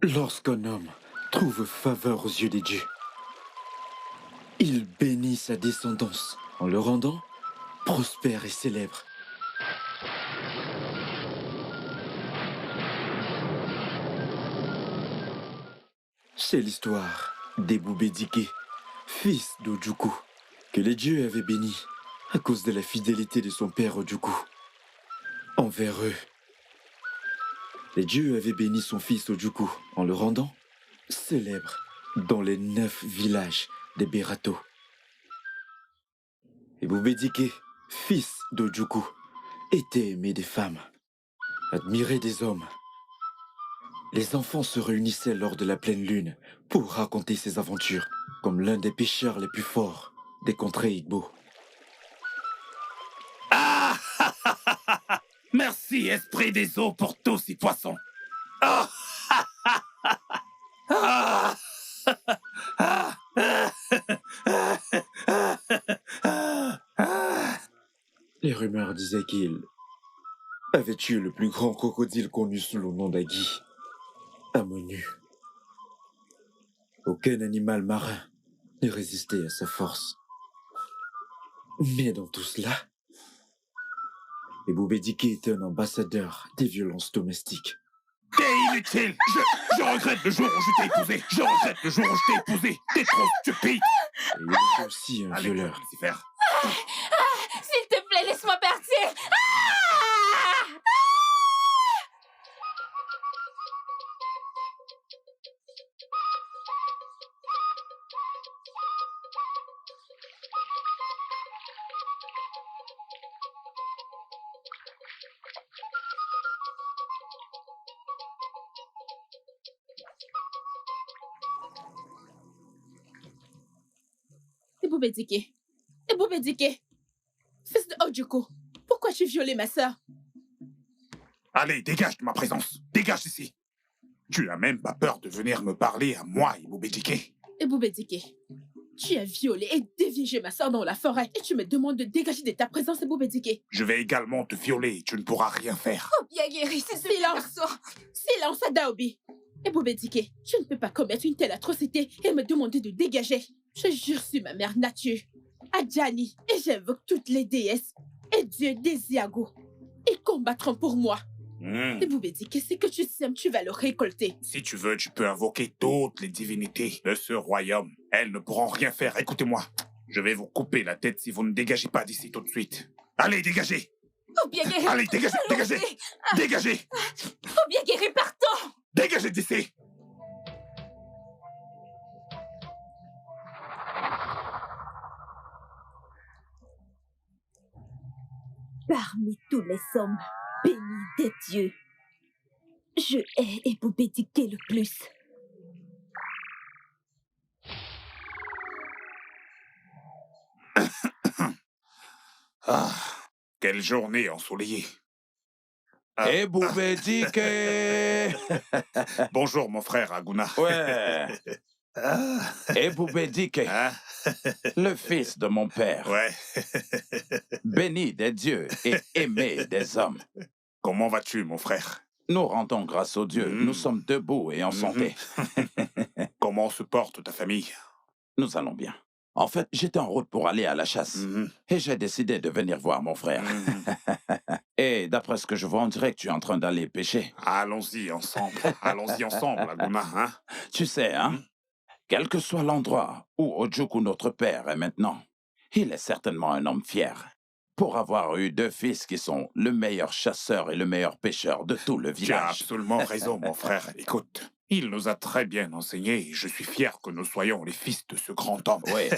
Lorsqu'un homme trouve faveur aux yeux des dieux, il bénit sa descendance en le rendant prospère et célèbre. C'est l'histoire d'Ebubedike, fils d'Ojuku, que les dieux avaient béni à cause de la fidélité de son père Ojuku envers eux. Les dieux avaient béni son fils Ojuku en le rendant célèbre dans les 9 villages des Berato. Ebubedike, fils d'Ojuku, était aimé des femmes, admiré des hommes. Les enfants se réunissaient lors de la pleine lune pour raconter ses aventures, comme l'un des pêcheurs les plus forts des contrées Igbo. Ah Merci, esprit des eaux, pour tous ces poissons. Ah Ah Les rumeurs disaient qu'il avait tué le plus grand crocodile connu sous le nom d'Agui, Amonu. Aucun animal marin ne résistait à sa force. Mais dans tout cela, Ebubedike était un ambassadeur des violences domestiques. T'es inutile. Je regrette le jour où je t'ai épousé. Je regrette le jour où je t'ai épousé. T'es trop stupide. Et il était aussi un Allez, violeur. Lucifer. S'il te plaît, laisse-moi partir. Ebubedike, Ebubedike, fils de Ojuku, pourquoi tu violé ma sœur? Allez, dégage de ma présence. Dégage d'ici. Tu n'as même pas peur de venir me parler à moi, Ebubedike. Ebubedike, tu as violé et dévié ma sœur dans la forêt et tu me demandes de dégager de ta présence, Ebubedike. Je vais également te violer et tu ne pourras rien faire. Oh, bien guéri, c'est silence. Silence, Adaobi. Ebubedike, tu ne peux pas commettre une telle atrocité et me demander de dégager. Je jure sur ma mère nature, Adjani, et j'invoque toutes les déesses et dieux des Iago. Ils combattront pour moi. Ebubedike, ce que tu sèmes, tu vas le récolter. Si tu veux, tu peux invoquer toutes les divinités de ce royaume. Elles ne pourront rien faire. Écoutez-moi. Je vais vous couper la tête si vous ne dégagez pas d'ici tout de suite. Allez, dégagez. Oh, bien guéri. Allez, dégagez, dégagez. Dégagez. Oh, bien guéri, partons. Dégagez d'ici. Parmi tous les hommes bénis des dieux, je hais Ebubedike le plus. Ah, quelle journée ensoleillée. Ebubedike! Bonjour, mon frère Aguna. Ouais, Ah, Ebubedike, hein? le fils de mon père, Ouais. béni des dieux et aimé des hommes. Comment vas-tu, mon frère? Nous rendons grâce aux dieux, Mhm. nous sommes debout et en santé. Comment se porte ta famille? Nous allons bien. En fait, j'étais en route pour aller à la chasse Mhm. et j'ai décidé de venir voir mon frère. Mhm. Et d'après ce que je vois, on dirait que tu es en train d'aller pêcher. Allons-y ensemble. Allons-y ensemble, Aguna, hein? Tu sais, hein, quel que soit l'endroit où Ojuku, notre père, est maintenant, il est certainement un homme fier pour avoir eu 2 fils qui sont le meilleur chasseur et le meilleur pêcheur de tout le Tu as village. absolument raison, mon frère. Écoute, il nous a très bien enseigné et je suis fier que nous soyons les fils de ce grand homme. Oui.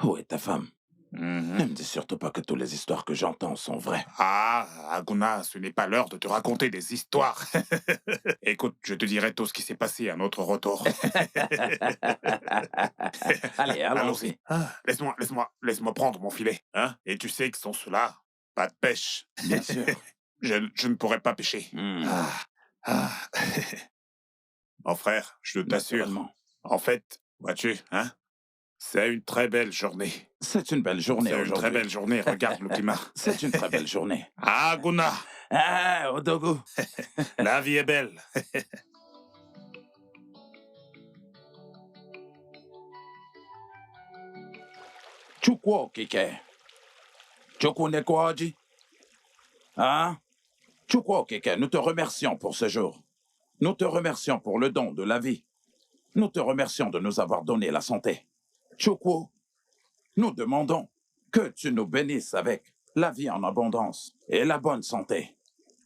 Où est ta femme? Mhm. Ne me dis surtout pas que toutes les histoires que j'entends sont vraies. Ah, Aguna, ce n'est pas l'heure de te raconter des histoires. Écoute, je te dirai tout ce qui s'est passé à notre retour. Allez, allons-y. Laisse-moi prendre mon filet. Hein? Et tu sais que sans cela, pas de pêche. Bien sûr. Je ne pourrais pas pêcher. Ah, ah. Mon frère, je t'assure. Naturellement. En fait, vois-tu, hein? C'est une très belle journée. C'est une belle journée C'est une aujourd'hui. très belle journée, regarde le climat. C'est une très belle journée. Ah, Aguna, Ah, Odogu. La vie est belle. Chukwo, Kike. Chukwu Nekwaji. Hein? Chukwo, Kike, nous te remercions pour ce jour. Nous te remercions pour le don de la vie. Nous te remercions de nous avoir donné la santé. Chukwu, nous demandons que tu nous bénisses avec la vie en abondance et la bonne santé.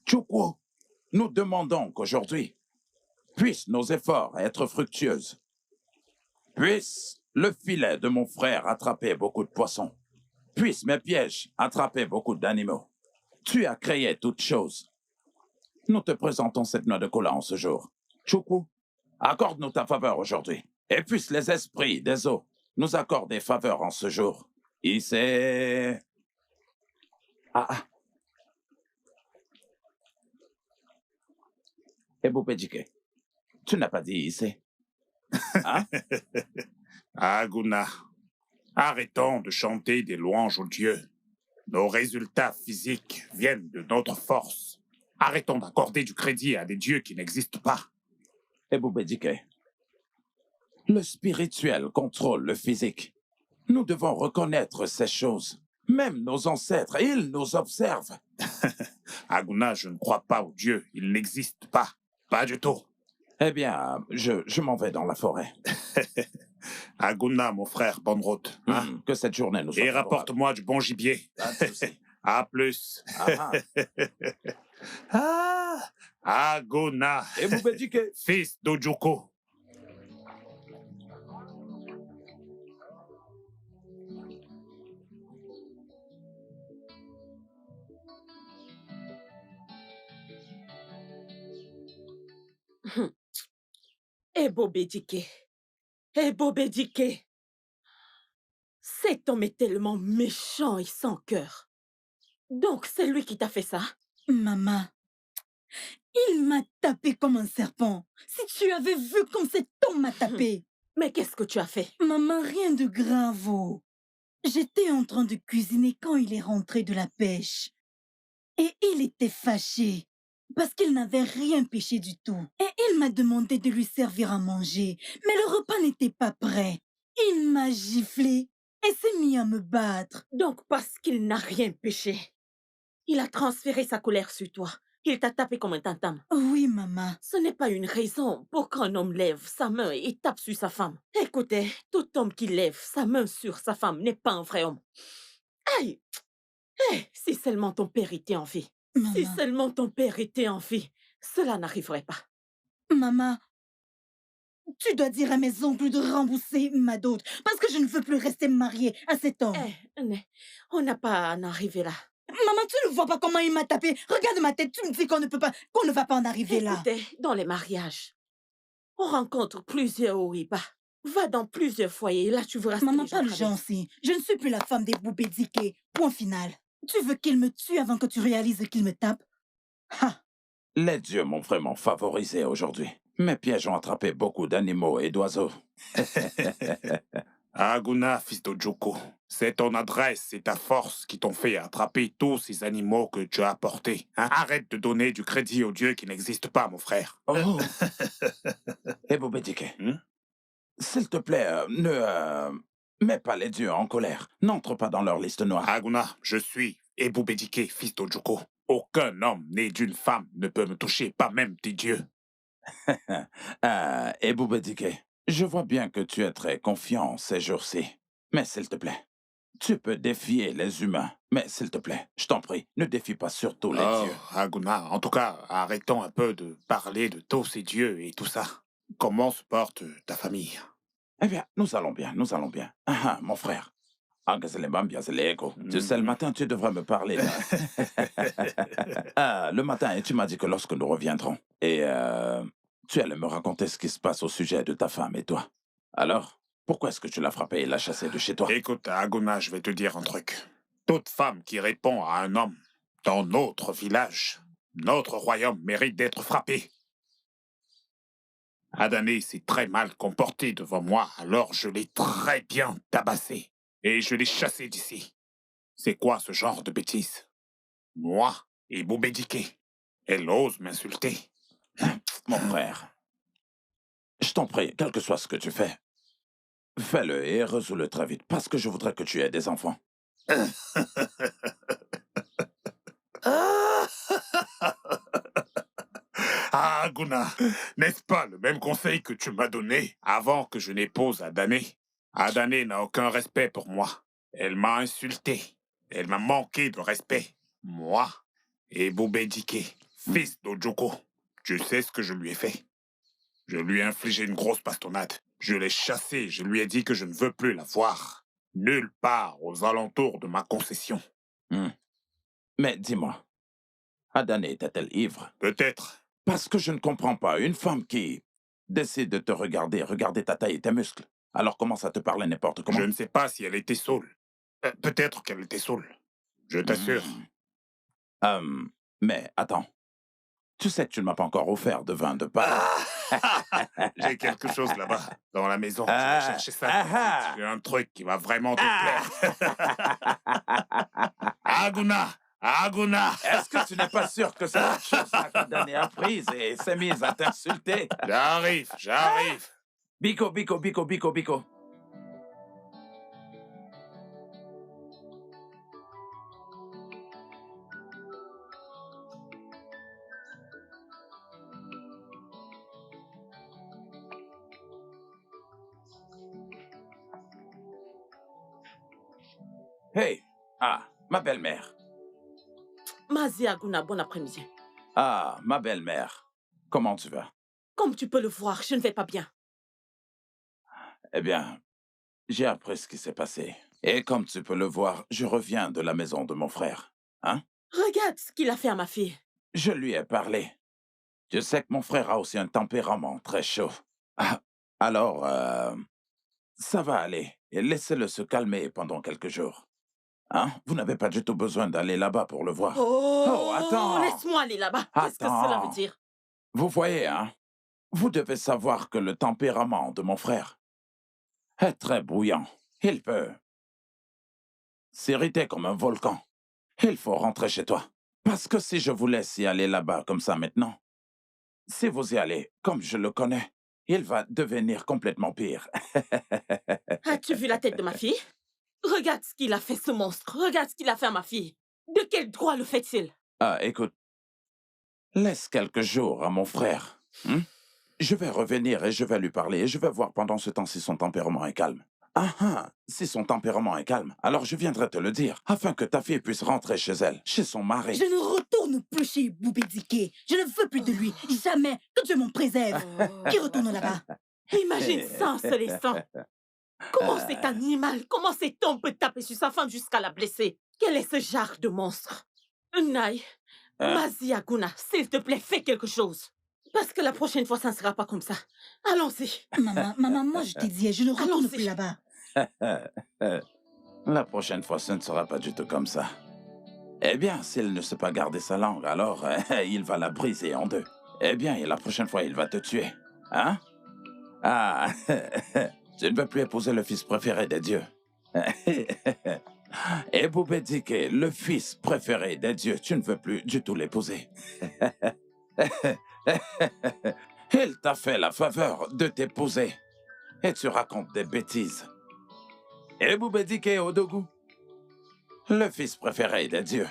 Chukwu, nous demandons qu'aujourd'hui, puissent nos efforts être fructueux. Puisse le filet de mon frère attraper beaucoup de poissons. Puisse mes pièges attraper beaucoup d'animaux. Tu as créé toutes choses. Nous te présentons cette noix de cola en ce jour. Chukwu, accorde-nous ta faveur aujourd'hui. Et puisse les esprits des eaux nous accorder faveur en ce jour. Ici. Ah. Ebubedike, tu n'as pas dit ici. Hein? Aguna, arrêtons de chanter des louanges aux dieux. Nos résultats physiques viennent de notre force. Arrêtons d'accorder du crédit à des dieux qui n'existent pas. Ebubedike, le spirituel contrôle le physique. Nous devons reconnaître ces choses. Même nos ancêtres, ils nous observent. Aguna, je ne crois pas aux dieux. Ils n'existent pas. Pas du tout. Eh bien, je m'en vais dans la forêt. Aguna, mon frère, bonne route. Hein? Que cette journée nous soit Et favorable. rapporte-moi du bon gibier. Pas de souci. À plus. Ah, Aguna, Ebubedike. fils d'Ojuko. Ebobedike. Ebobedike. Cet homme est tellement méchant et sans cœur. Donc, c'est lui qui t'a fait ça? Maman, il m'a tapé comme un serpent. Si tu avais vu comme cet homme m'a tapé. Mais qu'est-ce que tu as fait? Maman, rien de grave. J'étais en train de cuisiner quand il est rentré de la pêche. Et il était fâché parce qu'il n'avait rien pêché du tout. Et il m'a demandé de lui servir à manger. Mais le repas n'était pas prêt. Il m'a giflé et s'est mis à me battre. Donc, parce qu'il n'a rien péché, il a transféré sa colère sur toi. Il t'a tapé comme un tantam. Oui, maman. Ce n'est pas une raison pour qu'un homme lève sa main et tape sur sa femme. Écoutez, tout homme qui lève sa main sur sa femme n'est pas un vrai homme. Aïe! Si seulement ton père était en vie. Maman. Si seulement ton père était en vie, cela n'arriverait pas. Maman, tu dois dire à mes oncles de rembourser ma dot parce que je ne veux plus rester mariée à cet homme. On n'a pas à en arriver là. Maman, tu ne vois pas comment il m'a tapé. Regarde ma tête, tu me dis qu'on ne va pas en arriver là. Écoutez, dans les mariages, on rencontre plusieurs hauts et bas. Va dans plusieurs foyers, là tu verras. Maman, pas le gentil. Je ne suis plus la femme des Boubédiké. Point final. Tu veux qu'il me tue avant que tu réalises qu'il me tape? Ha! Les dieux m'ont vraiment favorisé aujourd'hui. Mes pièges ont attrapé beaucoup d'animaux et d'oiseaux. Aguna, fils d'Ojuko, c'est ton adresse et ta force qui t'ont fait attraper tous ces animaux que tu as apportés. Hein? Arrête de donner du crédit aux dieux qui n'existent pas, mon frère. Oh! Ebubedike, s'il te plaît, ne mets pas les dieux en colère. N'entre pas dans leur liste noire. Aguna, je suis Ebubedike, fils d'Ojuko. Aucun homme né d'une femme ne peut me toucher, pas même tes dieux. Ebubedike, je vois bien que tu es très confiant ces jours-ci. Mais s'il te plaît, tu peux défier les humains. Mais s'il te plaît, je t'en prie, ne défie pas surtout les dieux. Aguna, en tout cas, arrêtons un peu de parler de tous ces dieux et tout ça. Comment se porte ta famille? Eh bien, nous allons bien, nous allons bien. Mon frère. Tu sais, le matin, tu devrais me parler. Le matin, et tu m'as dit que lorsque nous reviendrons, et tu allais me raconter ce qui se passe au sujet de ta femme et toi. Alors, pourquoi est-ce que tu l'as frappée et l'as chassée de chez toi? Écoute, Aguna, je vais te dire un truc. Toute femme qui répond à un homme dans notre village, notre royaume mérite d'être frappée. Adané s'est très mal comporté devant moi, alors je l'ai très bien tabassé. Et je l'ai chassé d'ici. C'est quoi ce genre de bêtises? Moi, Et Boubédiké, elle ose m'insulter. Mon frère, je t'en prie, quel que soit ce que tu fais, fais-le et résous-le très vite, parce que je voudrais que tu aies des enfants. Ah, Guna, n'est-ce pas le même conseil que tu m'as donné avant que je n'épouse Adané? Adané n'a aucun respect pour moi. Elle m'a insulté. Elle m'a manqué de respect. Moi et Boubédiké, fils d'Ojoko. Tu sais ce que je lui ai fait? Je lui ai infligé une grosse bastonnade. Je l'ai chassée. Je lui ai dit que je ne veux plus la voir. Nulle part aux alentours de ma concession. Mais dis-moi, Adané était-elle ivre? Peut-être. Parce que je ne comprends pas. Une femme qui décide de te regarder ta taille et tes muscles, alors commence à te parler n'importe comment. Je ne sais pas si elle était saoule. Peut-être qu'elle était saoule. Je t'assure. Mais attends, tu sais que tu ne m'as pas encore offert de vin de Pâques. J'ai quelque chose là-bas, dans la maison. Je vais chercher ça. tout de suite. J'ai un truc qui va vraiment te plaire. Aguna! Aguna! Est-ce que tu n'es pas sûr que cette chose t'a condamné à prise et s'est mise à t'insulter? J'arrive. Biko, Biko, Biko, Biko, Biko. Hey, ma belle-mère. Mazi Aguna, bon après-midi. Ah, ma belle-mère. Comment tu vas? Comme tu peux le voir, je ne vais pas bien. Eh bien, j'ai appris ce qui s'est passé. Et comme tu peux le voir, je reviens de la maison de mon frère. Hein? Regarde ce qu'il a fait à ma fille. Je lui ai parlé. Je sais que mon frère a aussi un tempérament très chaud. Alors, ça va aller. Et laissez-le se calmer pendant quelques jours. Hein? Vous n'avez pas du tout besoin d'aller là-bas pour le voir. Oh, attends! Laisse-moi aller là-bas. Qu'est-ce que cela veut dire? Vous voyez, hein? Vous devez savoir que le tempérament de mon frère est très bouillant. Il peut s'irriter comme un volcan. Il faut rentrer chez toi. Parce que si je vous laisse y aller là-bas comme ça maintenant, si vous y allez, comme je le connais, il va devenir complètement pire. As-tu vu la tête de ma fille? Regarde ce qu'il a fait, ce monstre. Regarde ce qu'il a fait à ma fille. De quel droit le fait-il? Écoute, laisse quelques jours à mon frère. Je vais revenir et je vais lui parler et je vais voir pendant ce temps si son tempérament est calme. Si son tempérament est calme, alors je viendrai te le dire, afin que ta fille puisse rentrer chez elle, chez son mari. Je ne retourne plus chez Boubédiké. Je ne veux plus de lui. Jamais. Que Dieu m'en préserve. Qui retourne là-bas? Imagine ça en se laissant. Comment cet animal, comment cet homme peut taper sur sa femme jusqu'à la blesser? Quel est ce genre de monstre? Naï, Mazi Aguna, s'il te plaît, fais quelque chose. Parce que la prochaine fois, ça ne sera pas comme ça. Allons-y. Maman, moi je t'ai dit, je ne retourne plus là-bas. La prochaine fois, ce ne sera pas du tout comme ça. Eh bien, s'il ne sait pas garder sa langue, alors il va la briser en deux. Eh bien, et la prochaine fois, il va te tuer. Hein? Tu ne veux plus épouser le fils préféré des dieux. Et Boubédiké, le fils préféré des dieux, tu ne veux plus du tout l'épouser. Il t'a fait la faveur de t'épouser. Et tu racontes des bêtises. Et Boubédiké Odogu, le fils préféré des dieux.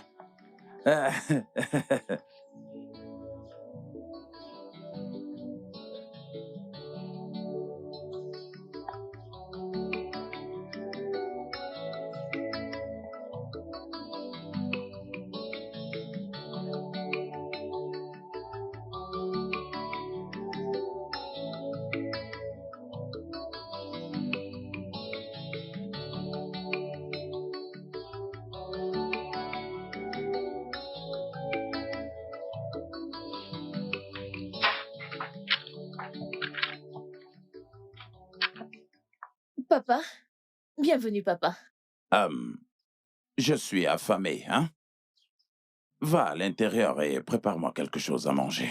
Papa, bienvenue, papa. Je suis affamé, hein? Va à l'intérieur et prépare-moi quelque chose à manger.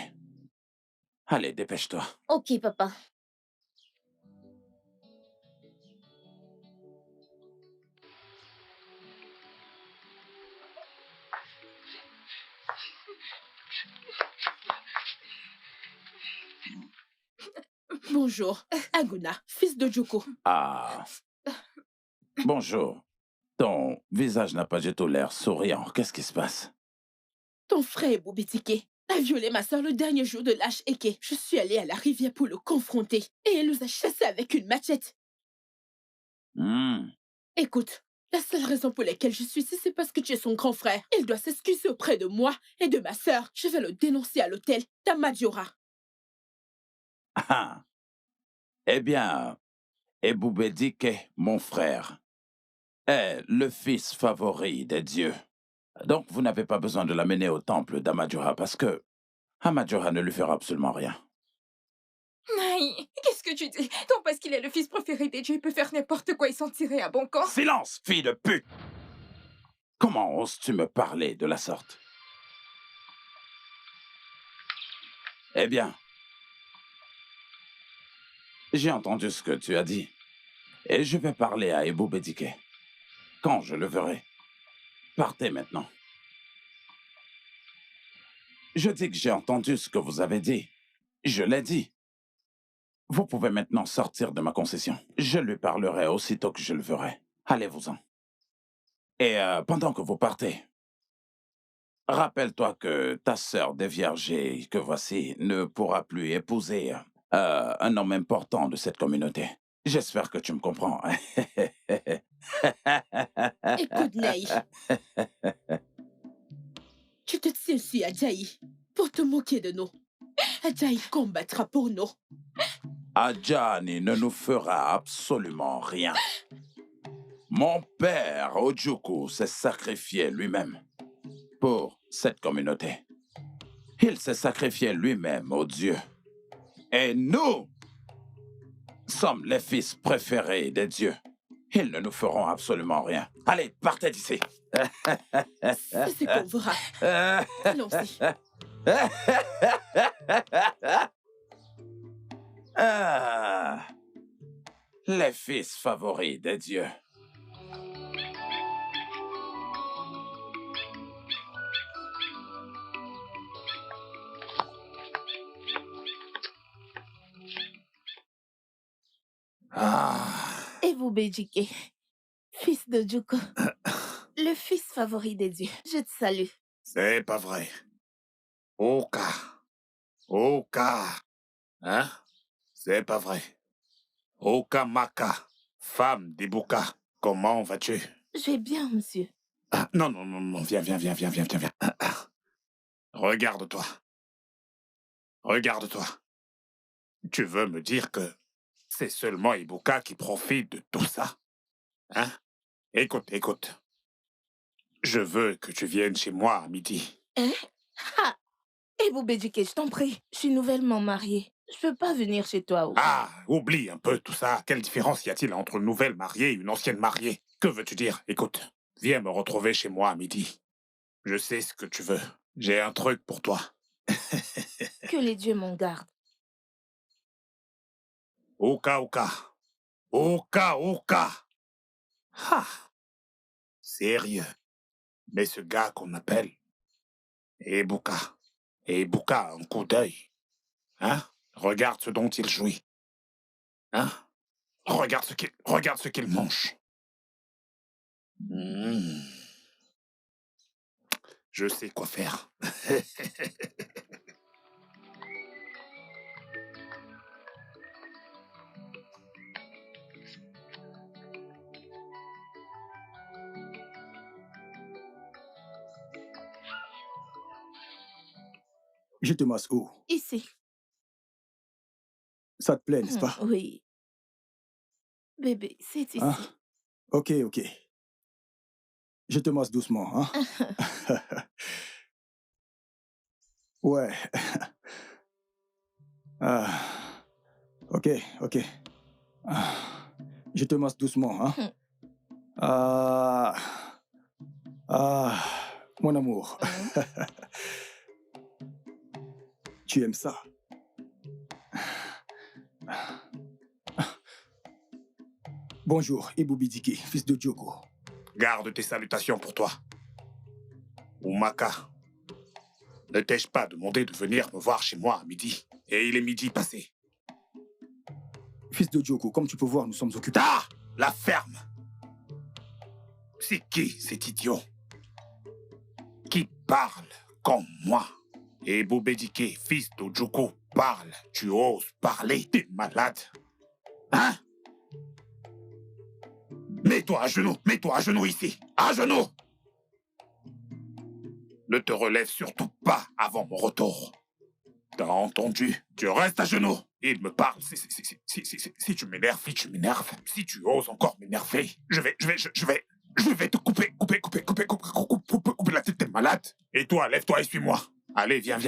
Allez, dépêche-toi. Ok, papa. Bonjour, Aguna, fils de Juku. Ah. Bonjour. Ton visage n'a pas du tout l'air souriant. Qu'est-ce qui se passe? Ton frère Ebou Betike a violé ma soeur le dernier jour de l'âge Eke. Je suis allée à la rivière pour le confronter et il nous a chassés avec une machette. Hmm. Écoute, la seule raison pour laquelle je suis ici, c'est parce que tu es son grand frère. Il doit s'excuser auprès de moi et de ma sœur. Je vais le dénoncer à l'hôtel d'Amadjora. Ah. Eh bien, Eboubedike, mon frère, est le fils favori des dieux. Donc, vous n'avez pas besoin de l'amener au temple d'Amadjora parce que Amadjora ne lui fera absolument rien. Naï, qu'est-ce que tu dis? Donc parce qu'il est le fils préféré des dieux, il peut faire n'importe quoi et s'en tirer à bon corps? Silence, fille de pute! Comment oses-tu me parler de la sorte? Eh bien, j'ai entendu ce que tu as dit et je vais parler à Eboubedike quand je le verrai. Partez maintenant. Je dis que j'ai entendu ce que vous avez dit. Je l'ai dit. Vous pouvez maintenant sortir de ma concession. Je lui parlerai aussitôt que je le verrai. Allez-vous-en. Et pendant que vous partez, rappelle-toi que ta sœur déviergée que voici ne pourra plus épouser un homme important de cette communauté. J'espère que tu me comprends. Écoute, Naï. Tu te tiens ici, Adjaï, pour te moquer de nous. Adjaï combattra pour nous. Adjani ne nous fera absolument rien. Mon père, Ojuku, s'est sacrifié lui-même pour cette communauté. Il s'est sacrifié lui-même aux dieux. Et nous sommes les fils préférés des dieux. Ils ne nous feront absolument rien. Allez, partez d'ici. C'est ce qu'on verra. Allons-y. Ah, les fils favoris des dieux. Eboubedike, fils de Juku, le fils favori des dieux. Je te salue. C'est pas vrai. Oka. Oka. Hein? C'est pas vrai. Oka Maka, femme d'Ibuka. Comment vas-tu? Je vais bien, monsieur. Ah, non, non, non, non, viens. Regarde-toi. Regarde-toi. Tu veux me dire que c'est seulement Ibuka qui profite de tout ça? Hein? Écoute. Je veux que tu viennes chez moi à midi. Hein? Ha! Eboubedike, je t'en prie. Je suis nouvellement mariée. Je peux pas venir chez toi. Ah, oublie un peu tout ça. Quelle différence y a-t-il entre une nouvelle mariée et une ancienne mariée? Que veux-tu dire? Écoute, viens me retrouver chez moi à midi. Je sais ce que tu veux. J'ai un truc pour toi. Que les dieux m'en gardent. Oka. Ah, sérieux. Mais ce gars qu'on appelle Ebuka a un coup d'œil. Hein? Regarde ce dont il jouit. Hein? Regarde ce qu'il mange. Je sais quoi faire. Je te masse où? Ici. Ça te plaît, n'est-ce pas? Oui. Bébé, c'est ici. Ah, ok. Je te masse doucement, hein? Ouais. Ah, ok. Ah, je te masse doucement, hein? Mon amour. Tu aimes ça? Bonjour, Eboubedike, fils de Juku. Garde tes salutations pour toi. Umaka, ne t'ai-je pas demandé de venir me voir chez moi à midi? Et il est midi passé. Fils de Joko, comme tu peux voir, nous sommes occupés. Ah! La ferme! C'est qui cet idiot? Qui parle comme moi? Et Boubedike, fils d'Ojuku, parle. Tu oses parler? T'es malade. Hein? Mets-toi à genoux ici. À genoux! Ne te relève surtout pas avant mon retour. T'as entendu? Tu restes à genoux. Il me parle. Si tu m'énerves, si tu m'énerves, si tu oses encore m'énerver, je vais te couper la tête. T'es malade. Et toi, lève-toi et suis-moi. Allez, viens.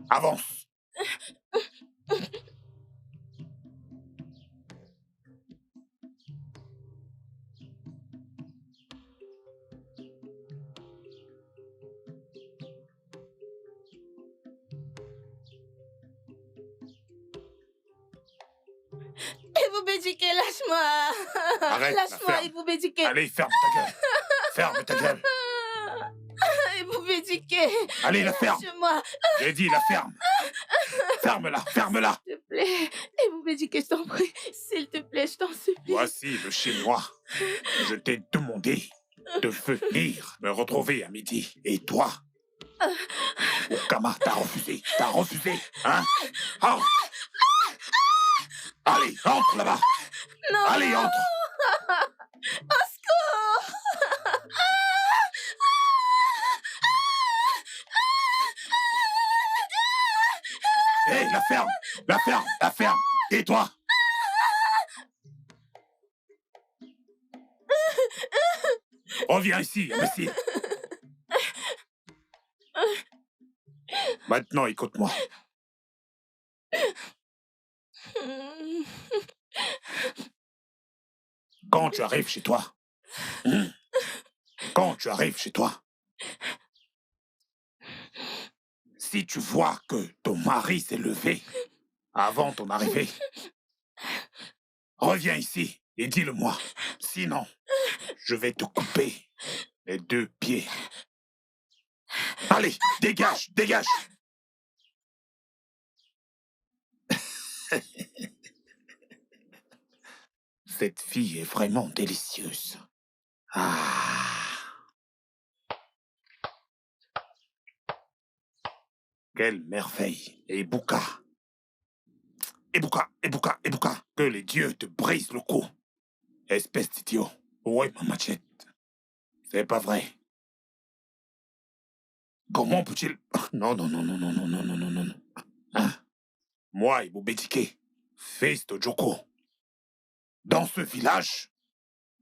Avance. Eboubedike, lâche-moi. Arrête, la Lâche-moi, ferme. Eboubedike. Allez, ferme ta gueule. Ferme ta gueule. Eboubedike. Allez, la ferme. Lâche-moi, J'ai dit la ferme. Ferme-la. s'il te plaît. Eboubedike, je t'en prie. S'il te plaît, je t'en supplie. Voici le Chinois. Je t'ai demandé de venir me retrouver à midi. Et toi, Okama, t'as refusé. Hein? Ah. Allez, entre là-bas. Non. Allez, entre. Au secours. Hé, la ferme. Et toi? Reviens ici, imbécile. Maintenant, écoute-moi. Quand tu arrives chez toi, si tu vois que ton mari s'est levé avant ton arrivée, reviens ici et dis-le-moi. Sinon, je vais te couper les 2 pieds. Allez, dégage. Cette fille est vraiment délicieuse. Ah. Quelle merveille. Et Ibuka. Que les dieux te brisent le cou. Espèce d'idiot. Où est ma machette? C'est pas vrai. Comment peut-il... Non. Hein? Moi, Ibubedike, fils de Joko. Dans ce village,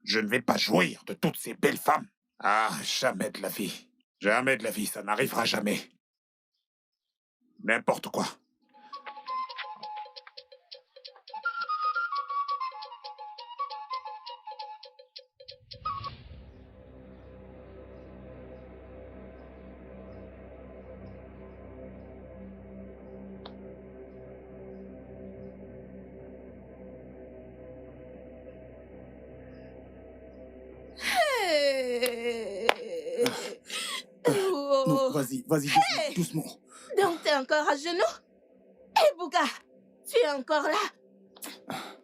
je ne vais pas jouir de toutes ces belles femmes. Ah, jamais de la vie. Jamais de la vie, ça n'arrivera jamais. N'importe quoi. Non, vas-y, doucement. Donc t'es encore à genoux? Bouga, tu es encore là?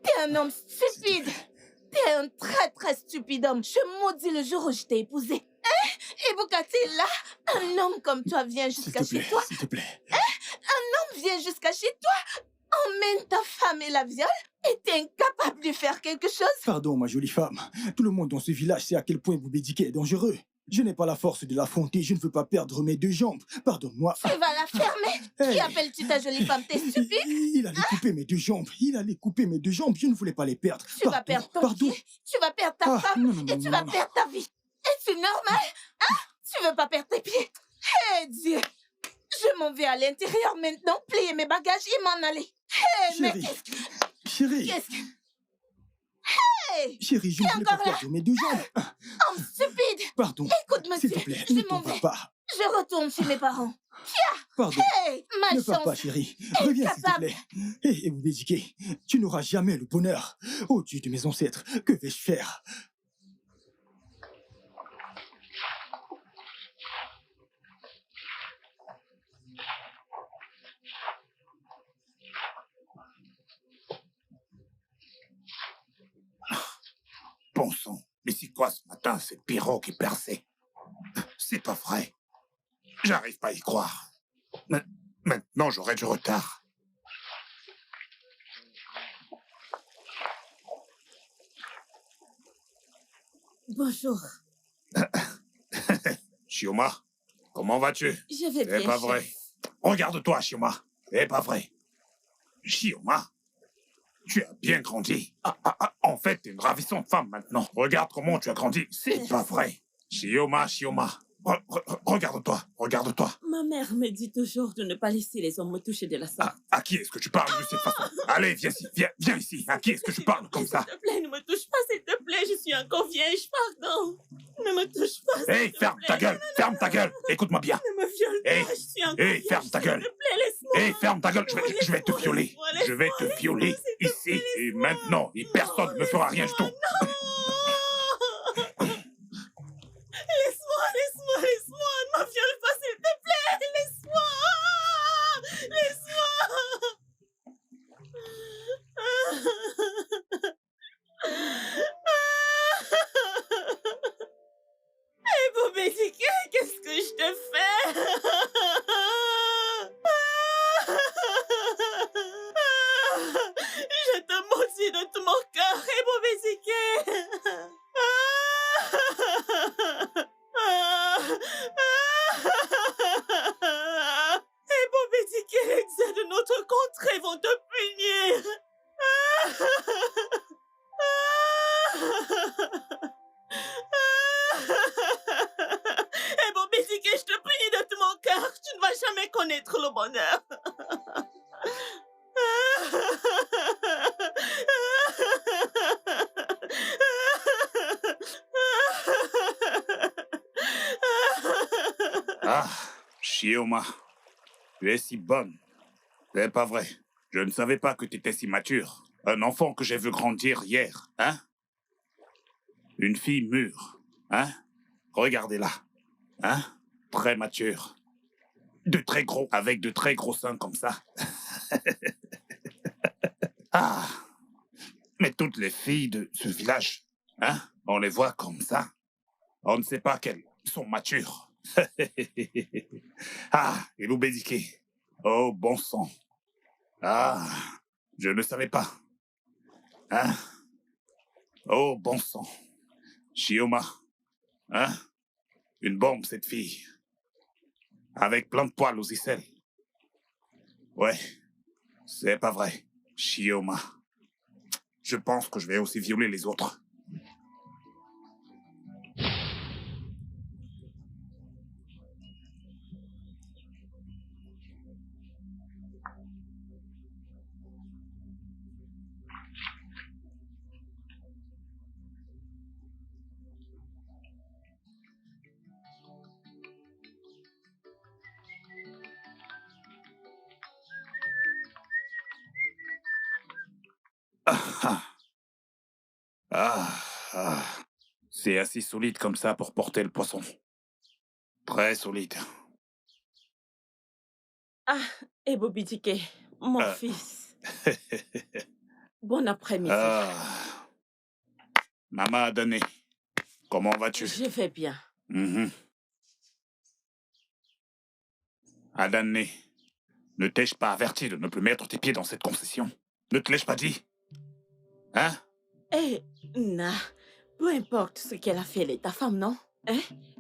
T'es un homme stupide. T'es un très stupide homme. Je maudis le jour où je t'ai épousé. Bouga, t'es là? Un homme comme toi vient jusqu'à chez toi? S'il te plaît. Un homme vient jusqu'à chez toi, emmène ta femme et la viole, et t'es incapable de faire quelque chose? Pardon, ma jolie femme. Tout le monde dans ce village sait à quel point Boubedike est dangereux. Je n'ai pas la force de l'affronter, je ne veux pas perdre mes 2 jambes. Pardonne-moi. Tu vas la fermer? Hey. Qui appelles-tu ta jolie femme? T'es stupide? Il allait couper mes 2 jambes. Je ne voulais pas les perdre. Tu vas perdre ton pied, tu vas perdre ta femme, non, et tu vas perdre ta vie. Es-tu normal? Hein? Tu veux pas perdre tes pieds? Dieu! Je m'en vais à l'intérieur maintenant, plier mes bagages et m'en aller. Mais Chérie. qu'est-ce que... Chérie, je ne voulais pas perdre mes 2 jambes. Homme stupide! Pardon. Écoute, monsieur, S'il te plaît, je ne m'en t'en vas vais. pas. Je retourne chez mes parents. Pardon. Ma Ne pars chance. pas, chérie. Reviens, s'il te plaît. Et Boubedike, tu n'auras jamais le bonheur. Ô Dieu de mes ancêtres, que vais-je faire? bon sang. Mais c'est quoi ce matin, cette pirogue est percée? C'est pas vrai. J'arrive pas à y croire. Maintenant, j'aurai du retard. Bonjour. Chioma, comment vas-tu? Je vais bien, C'est pas chef. vrai. Regarde-toi, Chioma. C'est pas vrai. Chioma, tu as bien grandi. En fait, t'es une ravissante femme maintenant. Regarde comment tu as grandi. C'est pas vrai. Chioma, regarde-toi, regarde-toi. Ma mère me dit toujours de ne pas laisser les hommes me toucher de la sorte. À qui est-ce que tu parles de cette façon? Allez, viens ici, viens ici. À qui est-ce que tu parles comme ça? S'il te plaît, ne me touche pas, s'il te plaît. Je suis encore vieille, pardon. Ne me touche pas, s'il Hé, te ferme plaît. ta gueule, ferme ta gueule. Écoute-moi bien. Ne me viole Hé, pas, je suis encore hé, vieille. ferme ta gueule. S'il te plaît, laisse-moi. Hé, ferme ta gueule, je vais te Laisse-moi, violer. laisse-moi, Je vais te laisse-moi, violer s'il te plaît, ici et laisse-moi. maintenant. Et personne ne me fera rien du tout. Laisse-moi. Ne me viole pas, s'il te plaît. Laisse-moi. Et pour m'éduquer, qu'est-ce que je te fais? Je te maudis de tout mon cœur, et pour m'éduquer. Et pour m'éduquer, les dieux de notre contrée vont te punir. Et bon, Béziqué, je te prie de tout mon cœur, tu ne vas jamais connaître le bonheur. Ah, Chioma, tu es si bonne. C'est pas vrai. Je ne savais pas que tu étais si mature. Un enfant que j'ai vu grandir hier, hein? Une fille mûre, hein? Regardez-la, hein? Très mature. Avec de très gros seins comme ça. Ah, mais toutes les filles de ce village, hein? On les voit comme ça. On ne sait pas qu'elles sont matures. Ah, et l'oubédiqué. Oh, bon sang. Ah, je ne savais pas. Hein? Oh, bon sang. Chioma. Hein? Une bombe, cette fille. Avec plein de poils aux aisselles. Ouais, c'est pas vrai. Chioma. Je pense que je vais aussi violer les autres. Ah. C'est assez solide comme ça pour porter le poisson. Très solide. Ah, et Bobidike, mon fils. Bon après-midi. Maman a donné. Comment vas-tu? Je vais bien. Adané, ne t'ai-je pas averti de ne plus mettre tes pieds dans cette concession? Ne te l'ai-je pas dit? Hein? Eh, Na, peu importe ce qu'elle a fait, elle est ta femme, non? Hein?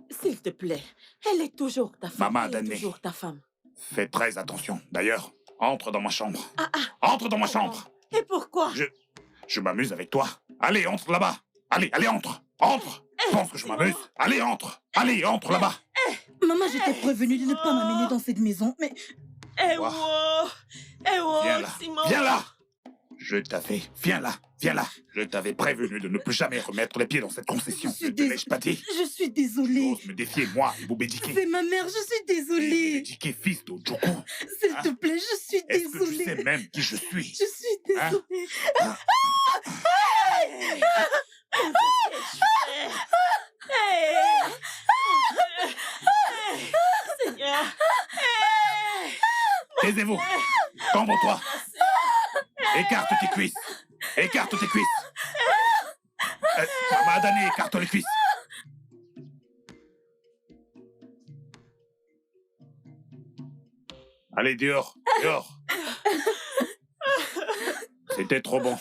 S'il te plaît, elle est toujours ta femme. Maman elle est Adané. toujours ta femme. Fais très attention. D'ailleurs, entre dans ma chambre. Entre dans ma chambre. Et pourquoi? Je m'amuse avec toi. Allez, entre là-bas. Allez, entre. Entre. Pense que je m'amuse. Allez, entre. Allez, entre là-bas. Maman, je t'ai prévenu de ne pas m'amener dans cette maison, mais... Viens là. Simon. Viens là. Je t'avais... Viens là. Je t'avais prévenu de ne plus jamais remettre les pieds dans cette concession. Ne te l'ai-je pas dit? Je suis désolée. Ose me défier, moi, Boubédiké. C'est ma mère, je suis désolée. Boubédiké, fils d'Odjoukou. S'il te plaît, je suis Est-ce que tu désolée. sais même qui je suis? Je suis désolée. Seigneur. Taisez-vous. Cambre-toi. Écarte tes cuisses. Madane, écarte les fils. Allez, dehors, dehors. C'était trop bon.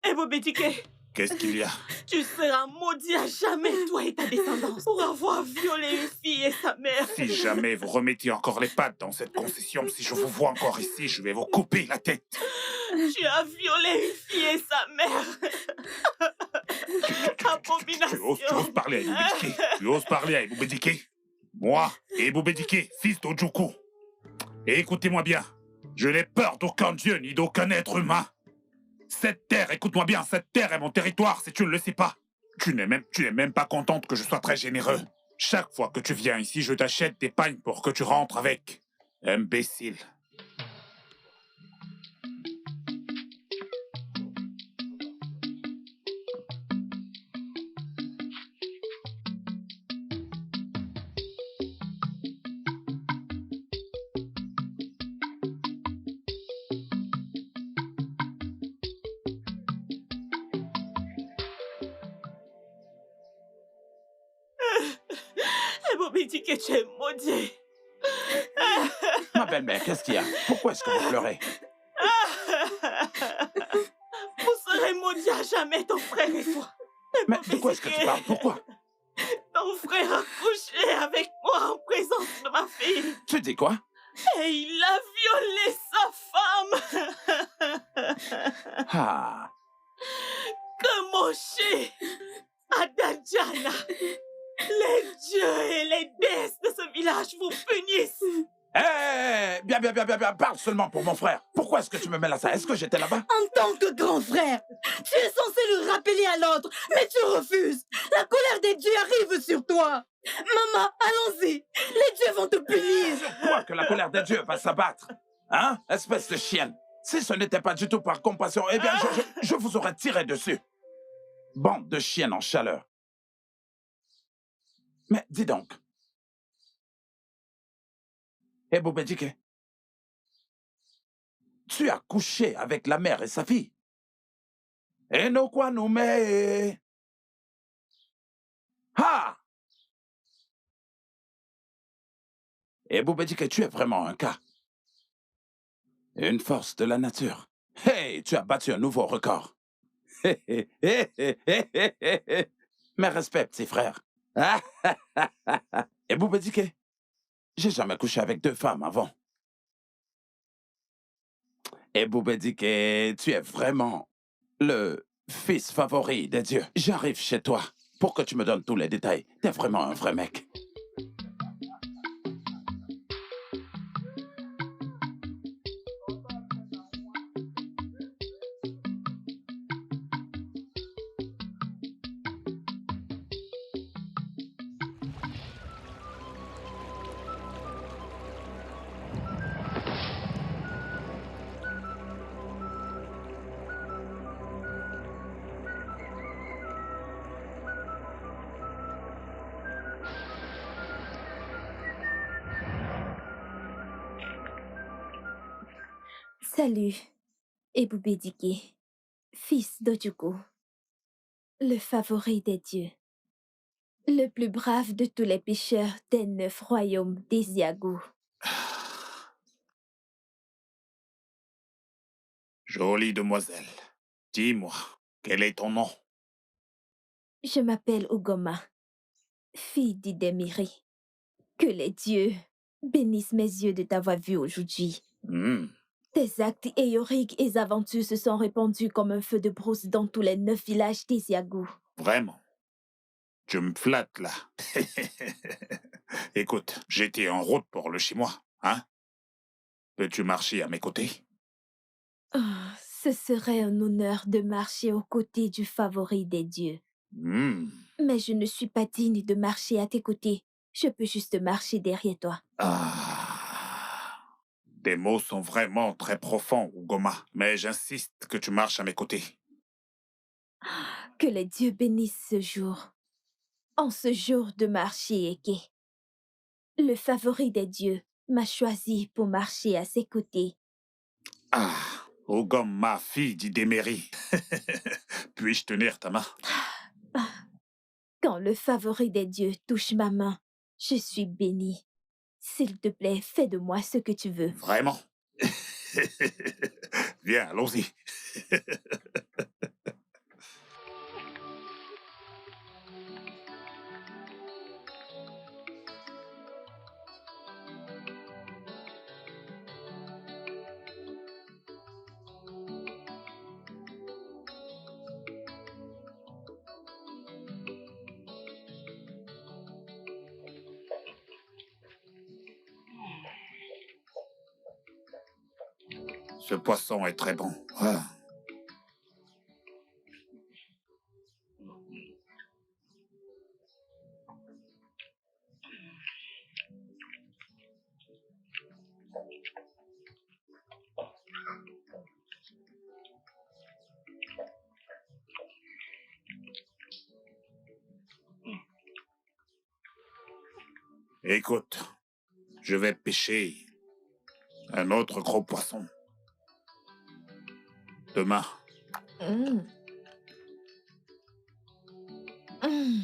Ebubedike, Qu'est-ce qu'il y a? tu seras maudit à jamais, toi et ta descendance, pour avoir violé une fille et sa mère. Si jamais vous remettez encore les pattes dans cette concession, si je vous vois encore ici, je vais vous couper la tête. Tu as violé une fille et sa mère. Tu oses parler à Ebubedike? Tu oses parler à Ebubedike? Moi, Ebubedike, fils d'Ojuku. Et écoutez-moi bien, je n'ai peur d'aucun dieu ni d'aucun être humain. Cette terre, écoute-moi bien, cette terre est mon territoire, si tu ne le sais pas. Tu n'es même pas contente que je sois très généreux. Chaque fois que tu viens ici, je t'achète des pagnes pour que tu rentres avec. Imbécile. Ebubedike, tu es maudit. Ma belle-mère, qu'est-ce qu'il y a? Pourquoi est-ce que vous pleurez? Vous serez maudits à jamais, ton frère et toi. Mais de quoi est-ce que tu parles? Pourquoi? Ton frère a couché avec moi en présence de ma fille. Tu dis quoi? Et il a violé sa femme. Ah, Que Moshe, Adadjana, les dieux et les déesses de ce village vous punissent. hé, bien, parle seulement pour mon frère. Pourquoi est-ce que tu me mêles à ça? Est-ce que j'étais là-bas? En tant que grand frère, tu es censé le rappeler à l'ordre, mais tu refuses. La colère des dieux arrive sur toi. Maman, allons-y. Les dieux vont te punir. Sur quoi que la colère des dieux va s'abattre? Hein? Espèce de chienne. Si ce n'était pas du tout par compassion, eh bien, je vous aurais tiré dessus. Bande de chiennes en chaleur. Mais dis donc. Ebubedike, tu as couché avec la mère et sa fille. Et nous quoi nous met? Ah! Ebubedike, tu es vraiment un cas. Une force de la nature. Hey, tu as battu un nouveau record. Mes respects, petit frère. Ebubedike, j'ai jamais couché avec 2 femmes avant. Ebubedike, tu es vraiment le fils favori des dieux. J'arrive chez toi pour que tu me donnes tous les détails. T'es vraiment un vrai mec. Salut, Ebubedike, fils d'Ojuku, le favori des dieux, le plus brave de tous les pécheurs des 9 royaumes d'Isiagu. Jolie demoiselle, dis-moi, quel est ton nom? Je m'appelle Ugoma, fille d'Idemiri. Que les dieux bénissent mes yeux de t'avoir vue aujourd'hui. Tes actes héroïques et aventures se sont répandus comme un feu de brousse dans tous les 9 villages d'Isiagu. Vraiment? Tu me flattes, là. Écoute, j'étais en route pour le Chinois, hein? Peux-tu marcher à mes côtés? Oh, ce serait un honneur de marcher aux côtés du favori des dieux. Mais je ne suis pas digne de marcher à tes côtés. Je peux juste marcher derrière toi. Tes mots sont vraiment très profonds, Ugoma. Mais j'insiste que tu marches à mes côtés. Que les dieux bénissent ce jour. En ce jour de marché Eke. Le favori des dieux m'a choisi pour marcher à ses côtés. Ogoma, fille d'Idéméry. Puis-je tenir ta main? Quand le favori des dieux touche ma main, je suis bénie. S'il te plaît, fais de moi ce que tu veux. Vraiment? Viens, allons-y. Ce poisson est très bon. Ah. Écoute, je vais pêcher un autre gros poisson. Demain. Mm. Mm.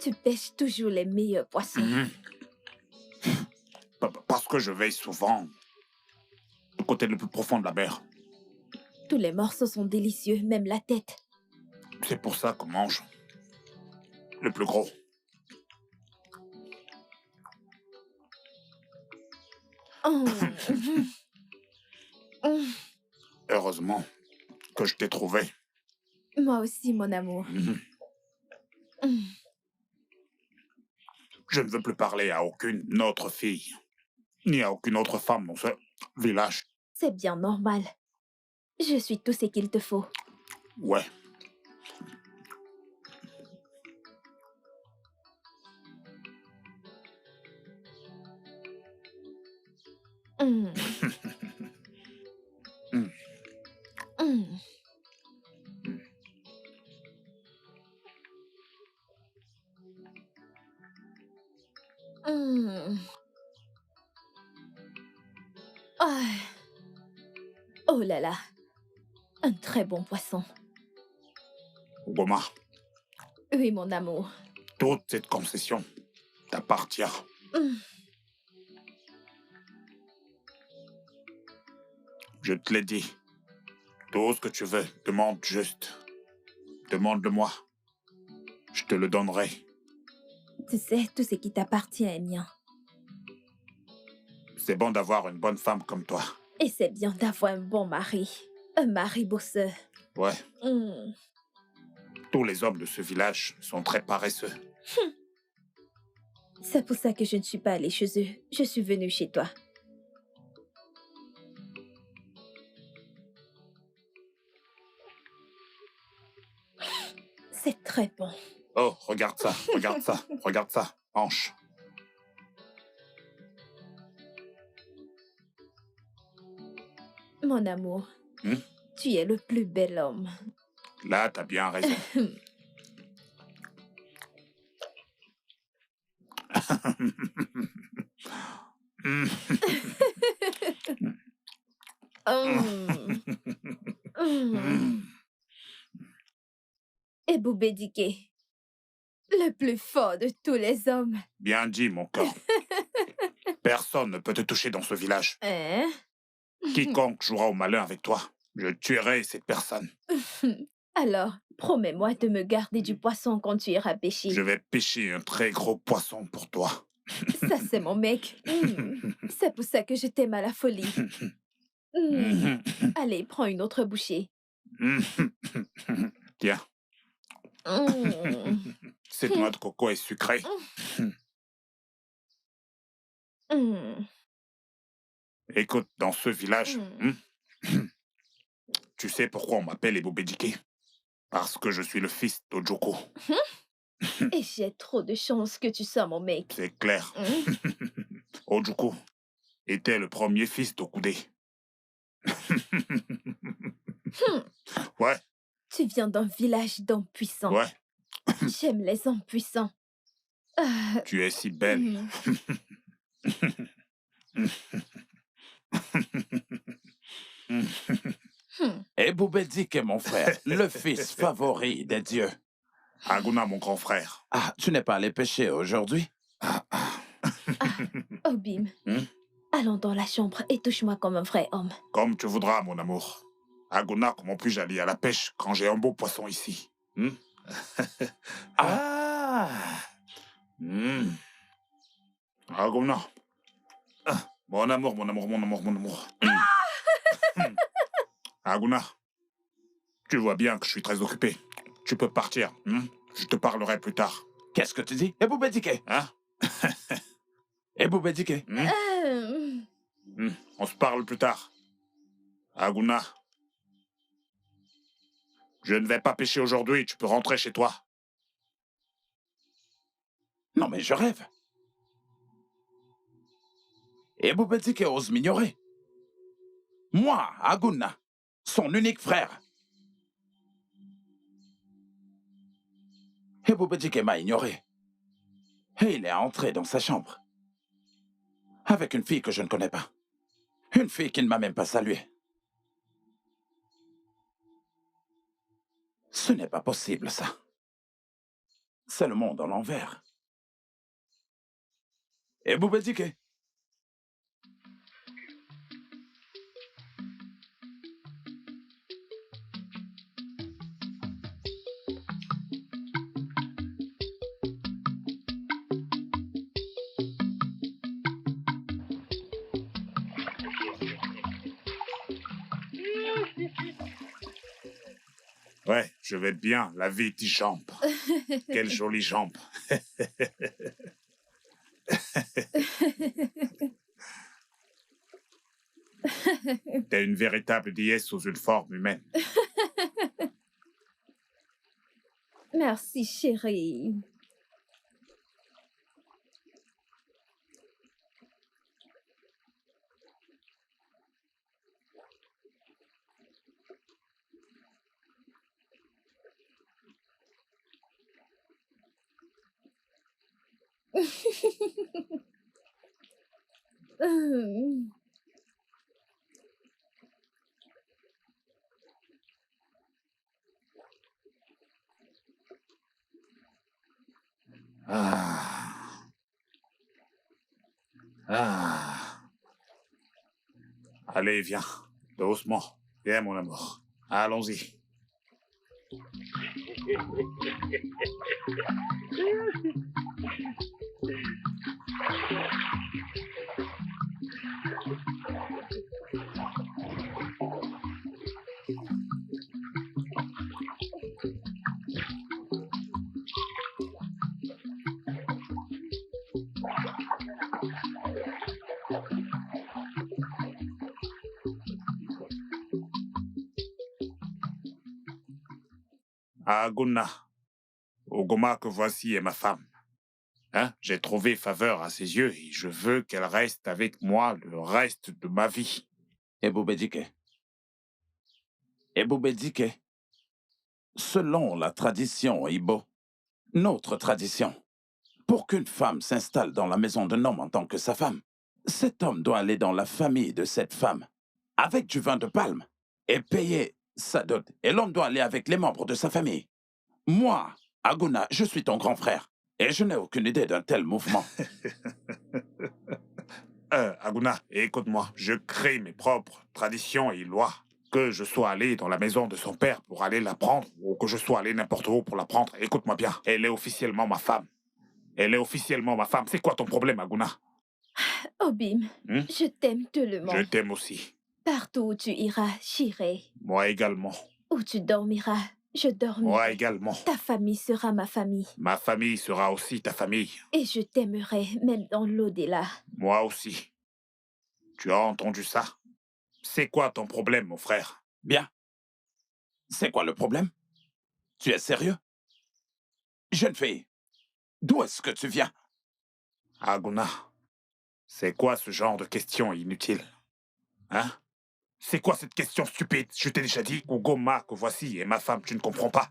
Tu pêches toujours les meilleurs poissons. Parce que je veille souvent du côté le plus profond de la mer. Tous les morceaux sont délicieux, même la tête. C'est pour ça qu'on mange le plus gros. Oh. Mm. Heureusement que je t'ai trouvé. Moi aussi, mon amour. Mm. Je ne veux plus parler à aucune autre fille, ni à aucune autre femme dans ce village. C'est bien normal. Je suis tout ce qu'il te faut. Ouais. Mm. Mm. Mm. Mm. Ah. Oh là là, un très bon poisson. Ogoma, Oui, mon amour. toute cette concession t'appartient. Mm. Je te l'ai dit. Tout ce que tu veux, demande juste. Demande-le-moi. Je te le donnerai. Tu sais, tout ce qui t'appartient est mien. C'est bon d'avoir une bonne femme comme toi. Et c'est bien d'avoir un bon mari. Un mari bosseur. Ouais. Mm. Tous les hommes de ce village sont très paresseux. C'est pour ça que je ne suis pas allée chez eux. Je suis venue chez toi. C'est très bon. Oh, regarde ça, regarde ça, regarde ça. Hanche. Mon amour, tu es le plus bel homme. Là, t'as bien raison. Et Boubédiké, le plus fort de tous les hommes. Bien dit, mon corps. Personne ne peut te toucher dans ce village. Hein? Quiconque jouera au malin avec toi, je tuerai cette personne. Alors, promets-moi de me garder du poisson quand tu iras pêcher. Je vais pêcher un très gros poisson pour toi. Ça, c'est mon mec. C'est pour ça que je t'aime à la folie. Allez, prends une autre bouchée. Tiens. Cette noix de coco est sucrée. Écoute, dans ce village, tu sais pourquoi on m'appelle Ebubedike? Parce que je suis le fils d'Ojoko. Et j'ai trop de chance que tu sois mon mec. C'est clair. Ojoko était le premier fils d'Okude. Ouais. Tu viens d'un village d'hommes puissants. Ouais. J'aime les hommes puissants. Tu es si belle. Ebubedike, mon frère, le fils favori des dieux. Aguna, mon grand frère. Ah, tu n'es pas allé pêcher aujourd'hui? Obim, allons dans la chambre et touche-moi comme un vrai homme. Comme tu voudras, mon amour. Aguna, comment puis-je aller à la pêche quand j'ai un beau poisson ici? Aguna. Mon amour, mon amour, mon amour, mon amour. Aguna, tu vois bien que je suis très occupé. Tu peux partir. Je te parlerai plus tard. Qu'est-ce que tu dis? Ebubedike! Hein? Ebubedike! On se parle plus tard. Aguna. Je ne vais pas pêcher aujourd'hui, tu peux rentrer chez toi. Non mais je rêve. Ebubedike ose m'ignorer. Moi, Aguna, son unique frère. Ebubedike m'a ignoré. Et il est entré dans sa chambre. Avec une fille que je ne connais pas. Une fille qui ne m'a même pas salué. Ce n'est pas possible, ça. C'est le monde à l'envers. Ebubedike. Ouais, je vais bien, la vie tes jambes. Quelle jolie jambe. T'es une véritable déesse sous une forme humaine. Merci, chérie. Allez, viens. Doucement. Viens, mon amour. Allons-y. Aguna, Ogoma que voici est ma femme. Hein? J'ai trouvé faveur à ses yeux et je veux qu'elle reste avec moi le reste de ma vie. Ebubedike. Ebubedike. Selon la tradition Ibo, notre tradition, pour qu'une femme s'installe dans la maison d'un homme en tant que sa femme, cet homme doit aller dans la famille de cette femme, avec du vin de palme, et payer sa dot. Et l'homme doit aller avec les membres de sa famille. Moi, Aguna, je suis ton grand frère, et je n'ai aucune idée d'un tel mouvement. Aguna, écoute-moi, je crée mes propres traditions et lois. Que je sois allé dans la maison de son père pour aller la prendre, ou que je sois allé n'importe où pour la prendre, écoute-moi bien, elle est officiellement ma femme. Elle est officiellement ma femme. C'est quoi ton problème, Aguna? Obim, je t'aime tellement. Je t'aime aussi. Partout où tu iras, j'irai. Moi également. Où tu dormiras, je dormirai. Moi également. Ta famille sera ma famille. Ma famille sera aussi ta famille. Et je t'aimerai, même dans l'au-delà. Moi aussi. Tu as entendu ça? C'est quoi ton problème, mon frère? Bien. C'est quoi le problème? Tu es sérieux? Jeune fille, d'où est-ce que tu viens? Aguna, c'est quoi ce genre de question inutile? Hein? C'est quoi cette question stupide? Je t'ai déjà dit qu'Ogoma que voici est ma femme, tu ne comprends pas?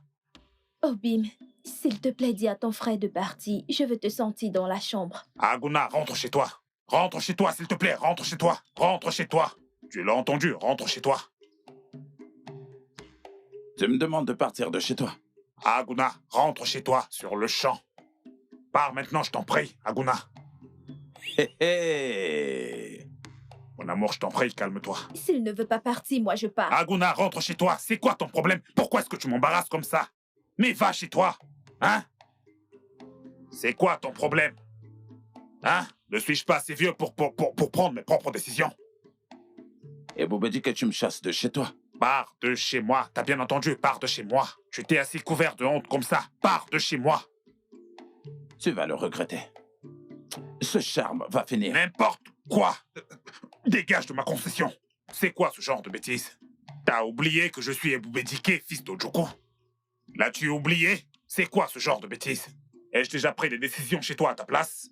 Obim, s'il te plaît, dis à ton frère de partir. Je veux te sentir dans la chambre. Aguna, rentre chez toi. Rentre chez toi, s'il te plaît. Rentre chez toi. Rentre chez toi. Tu l'as entendu, rentre chez toi. Tu me demandes de partir de chez toi. Aguna, rentre chez toi, sur le champ. Pars maintenant, je t'en prie, Aguna. Hé hé. Mon amour, je t'en prie, calme-toi. S'il ne veut pas partir, moi je pars. Aguna, rentre chez toi. C'est quoi ton problème? Pourquoi est-ce que tu m'embarrasses comme ça? Mais va chez toi, hein? C'est quoi ton problème? Hein? Ne suis-je pas assez vieux pour prendre mes propres décisions? Et Boubé dit que tu me chasses de chez toi. Pars de chez moi, t'as bien entendu, pars de chez moi. Tu t'es assez couvert de honte comme ça, pars de chez moi. Tu vas le regretter. Ce charme va finir. N'importe quoi. Dégage de ma concession. C'est quoi ce genre de bêtises? T'as oublié que je suis Boubé Diké, fils d'Ojuku? L'as-tu oublié? C'est quoi ce genre de bêtises? Ai-je déjà pris des décisions chez toi à ta place?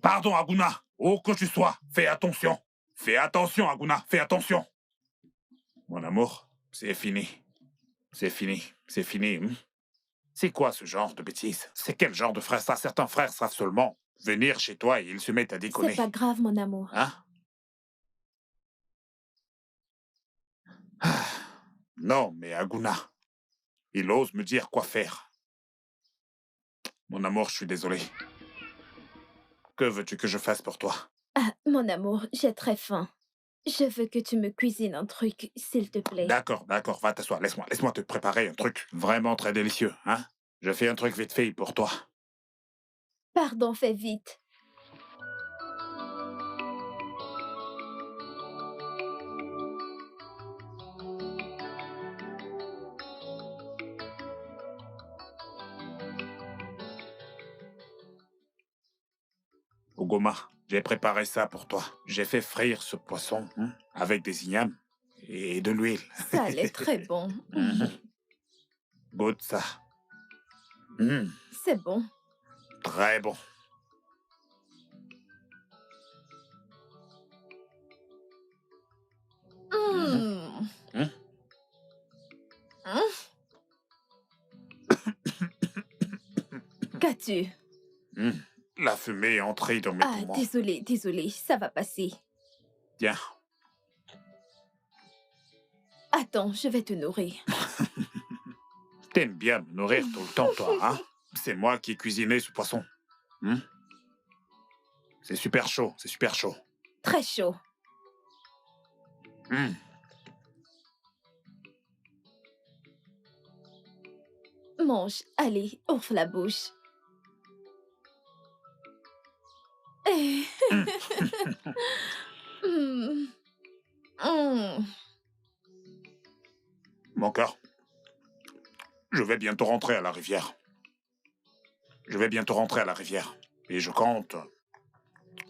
Pardon, Aguna. Où que tu sois, fais attention. Fais attention, Aguna, fais attention. Mon amour, c'est fini. C'est fini, c'est fini. C'est quoi ce genre de bêtises? C'est quel genre de frère ça? Certains frères savent seulement venir chez toi et ils se mettent à déconner. C'est pas grave, mon amour. Hein? Ah, non, mais Aguna, il ose me dire quoi faire. Mon amour, je suis désolé. Que veux-tu que je fasse pour toi? Ah, mon amour, j'ai très faim. Je veux que tu me cuisines un truc, s'il te plaît. D'accord, d'accord, va t'asseoir. Laisse-moi te préparer un truc vraiment très délicieux, hein? Je fais un truc vite fait pour toi. Pardon, fais vite. Ogoma, j'ai préparé ça pour toi. J'ai fait frire ce poisson avec des ignames et de l'huile. Ça allait très bon. Goûte ça. C'est bon. Très bon. Qu'as-tu? La fumée est entrée dans mes poumons. Désolé, ça va passer. Tiens. Attends, je vais te nourrir. T'aimes bien me nourrir tout le temps, toi, hein? C'est moi qui ai cuisiné ce poisson. C'est super chaud, c'est super chaud. Très chaud. Mange, allez, ouvre la bouche. Mon cœur, je vais bientôt rentrer à la rivière. Et je compte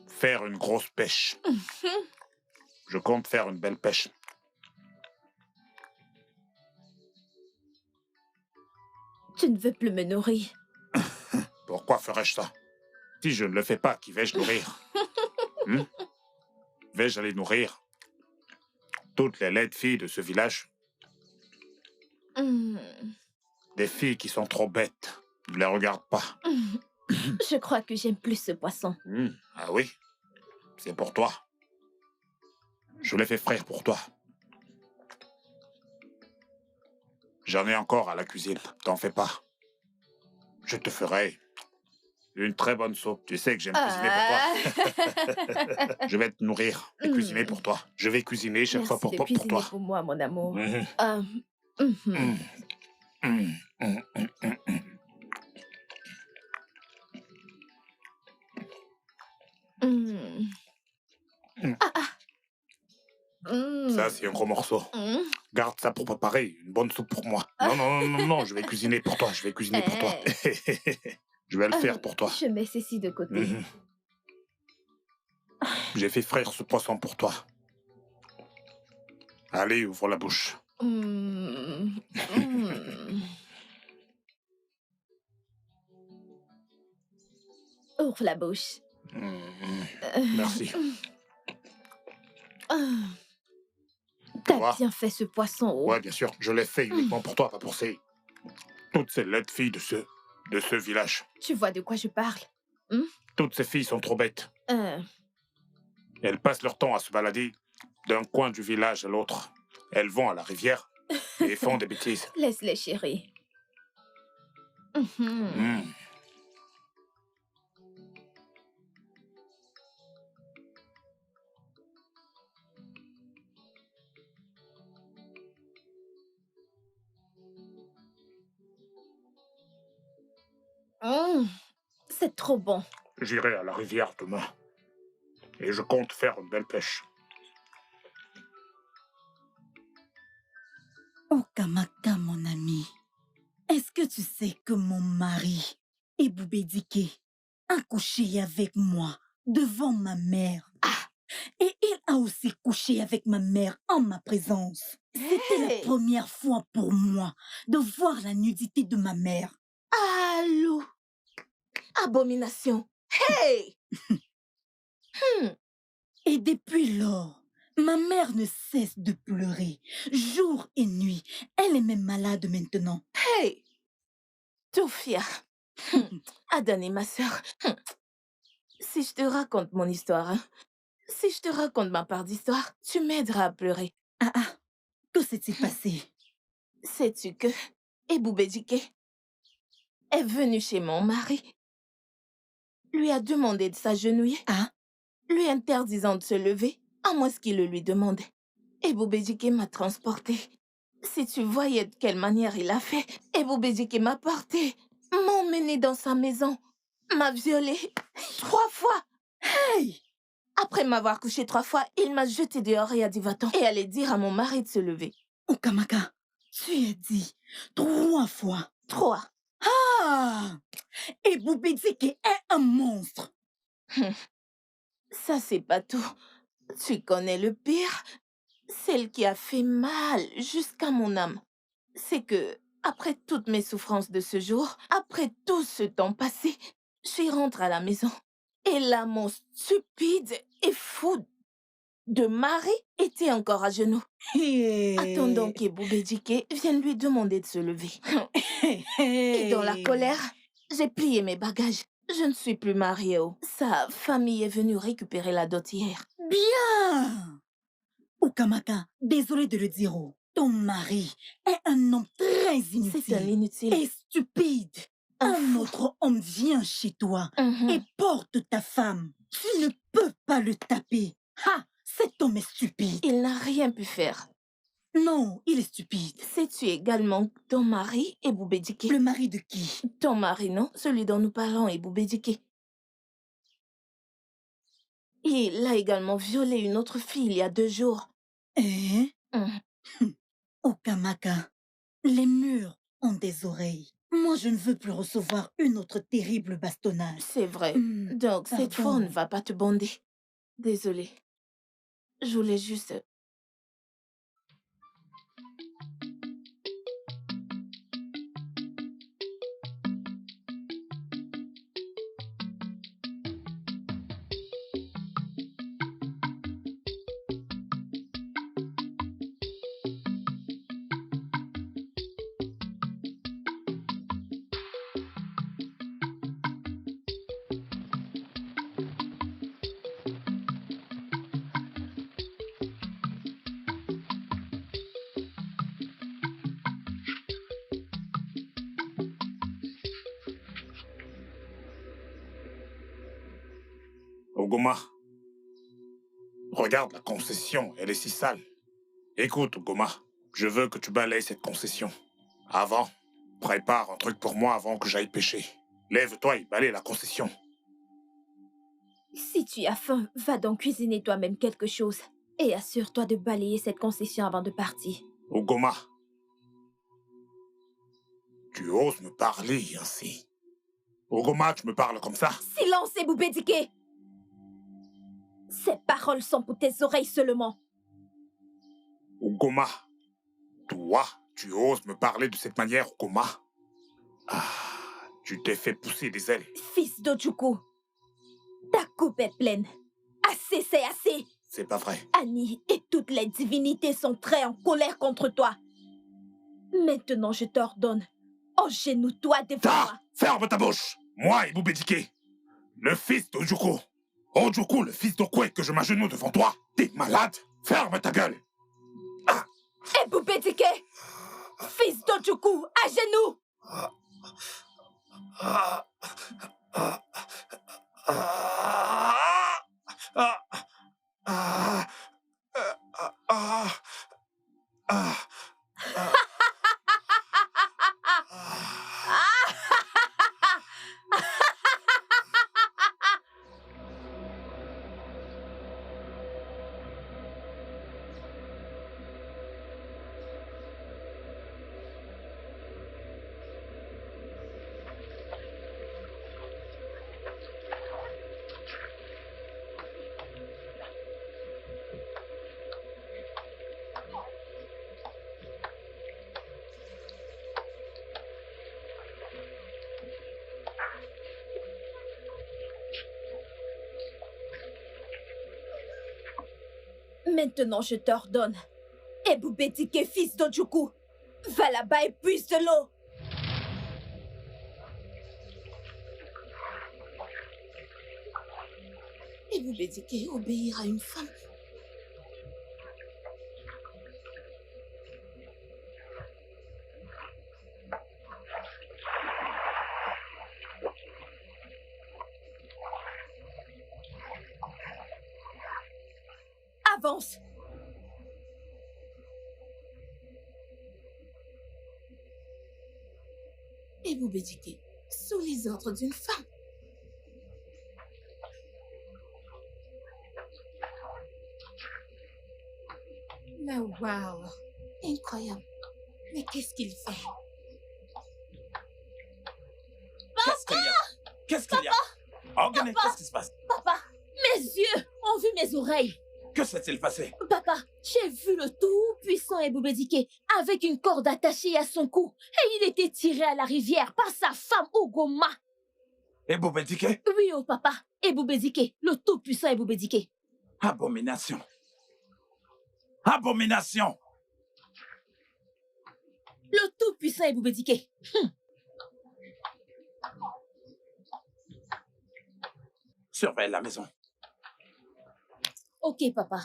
faire une grosse pêche. Je compte faire une belle pêche. Tu ne veux plus me nourrir. Pourquoi ferais-je ça? Si je ne le fais pas, qui vais-je nourrir? Vais-je aller nourrir toutes les laides filles de ce village? Des filles qui sont trop bêtes. Ne les regarde pas. Je crois que j'aime plus ce poisson. Ah oui? C'est pour toi. Je l'ai fait frire pour toi. J'en ai encore à la cuisine, t'en fais pas. Je te ferai une très bonne soupe. Tu sais que j'aime cuisiner pour toi. Je vais te nourrir et cuisiner pour toi. Je vais cuisiner chaque fois pour toi. Merci de cuisiner pour moi, mon amour. Ça, c'est un gros morceau. Garde ça pour préparer une bonne soupe pour moi. Non, je vais cuisiner pour toi. Je vais le faire pour toi. Je mets ceci de côté. J'ai fait frire ce poisson pour toi. Allez, ouvre la bouche. Ouvre la bouche. Merci. T'as bien fait ce poisson. Ouais, bien sûr. Je l'ai fait uniquement pour toi, pas pour toutes ces laides filles de ce village. Tu vois de quoi je parle? Toutes ces filles sont trop bêtes. Elles passent leur temps à se balader d'un coin du village à l'autre. Elles vont à la rivière et font des bêtises. Laisse-les, chérie. C'est trop bon. J'irai à la rivière demain. Et je compte faire une belle pêche. Okamaka, mon ami, est-ce que tu sais que mon mari, Eboubedike, a couché avec moi devant ma mère? Et il a aussi couché avec ma mère en ma présence. C'était la première fois pour moi de voir la nudité de ma mère. Allô? Abomination. Hey! Et depuis lors, ma mère ne cesse de pleurer, jour et nuit. Elle est même malade maintenant. Hey! Toufia. Adani, ma sœur. Si je te raconte mon histoire, hein, si je te raconte ma part d'histoire, tu m'aideras à pleurer. Que s'est-il passé? Sais-tu que Eboubedike est venu chez mon mari, lui a demandé de s'agenouiller, lui interdisant de se lever, à moins qu'il le lui demande. Eboubedike m'a transportée. Si tu voyais de quelle manière il a fait, Eboubedike m'a portée, m'a emmenée dans sa maison, m'a violée 3 fois. Hey! Après m'avoir couché 3 fois, il m'a jeté dehors et a dit va-t'en. Et allait dire à mon mari de se lever. Okamaka, tu as dit 3 fois. 3. Eboubedike est un monstre. Ça, c'est pas tout. Tu connais le pire? Celle qui a fait mal jusqu'à mon âme. C'est que, après toutes mes souffrances de ce jour, après tout ce temps passé, je rentre à la maison. Et là, mon stupide et fou de mari était encore à genoux. Attendant qu'Eboubedike vienne lui demander de se lever. Et dans la colère, j'ai plié mes bagages. Je ne suis plus mariée. Sa famille est venue récupérer la dot hier. Bien! Okamaka, désolé de le dire. Ton mari est un homme très inutile. C'est un inutile. Et stupide. Un autre homme vient chez toi et porte ta femme. Tu ne peux pas le taper. Cet homme est stupide. Il n'a rien pu faire. Non, il est stupide. Sais-tu également ton mari, Eboubedike? Le mari de qui? Ton mari, non? Celui dont nous parlons, Eboubedike. Il a également violé une autre fille il y a 2 jours. Okamaka, les murs ont des oreilles. Moi, je ne veux plus recevoir une autre terrible bastonnade. C'est vrai. Donc, cette fois, on ne va pas te bonder. Désolée. Je voulais juste... Ogoma, regarde la concession, elle est si sale. Écoute, Ogoma, je veux que tu balayes cette concession. Avant, prépare un truc pour moi avant que j'aille pêcher. Lève-toi et balaye la concession. Si tu as faim, va donc cuisiner toi-même quelque chose. Et assure-toi de balayer cette concession avant de partir. Ogoma, tu oses me parler ainsi. Ogoma, tu me parles comme ça? Silence, Eboubedike! Ces paroles sont pour tes oreilles seulement. Ogoma, toi, tu oses me parler de cette manière, Ogoma? Tu t'es fait pousser des ailes. Fils d'Ojuku, ta coupe est pleine. Assez, c'est assez. C'est pas vrai. Annie et toutes les divinités sont très en colère contre toi. Maintenant, je t'ordonne, engenouille-toi devant moi. Ferme ta bouche! Moi, Eboubedike, le fils d'Ojuku. Ojuku, le fils d'Okwe, que je m'agenouille devant toi. T'es malade? Ferme ta gueule! Ebubedike, fils d'Ojuku, à genoux! Maintenant, je t'ordonne. Ebubedike, fils d'Ojuku, va là-bas et puise de l'eau. Ebubedike obéir à une femme. Avance. Ebubedike, sous les ordres d'une femme. Mais waouh, incroyable. Mais qu'est-ce qu'il fait? Qu'est-ce qu'il y a? Qu'est-ce qu'il y a? Ogene, qu'est-ce qui se passe? Papa, mes yeux ont vu mes oreilles. Que s'est-il passé? Papa, j'ai vu le tout-puissant Ebubedike avec une corde attachée à son cou et il était tiré à la rivière par sa femme Ogoma. Ebubedike? Oui, oh papa, Ebubedike, le tout-puissant Ebubedike. Abomination. Abomination! Le tout-puissant Ebubedike. Surveille la maison. Ok, papa.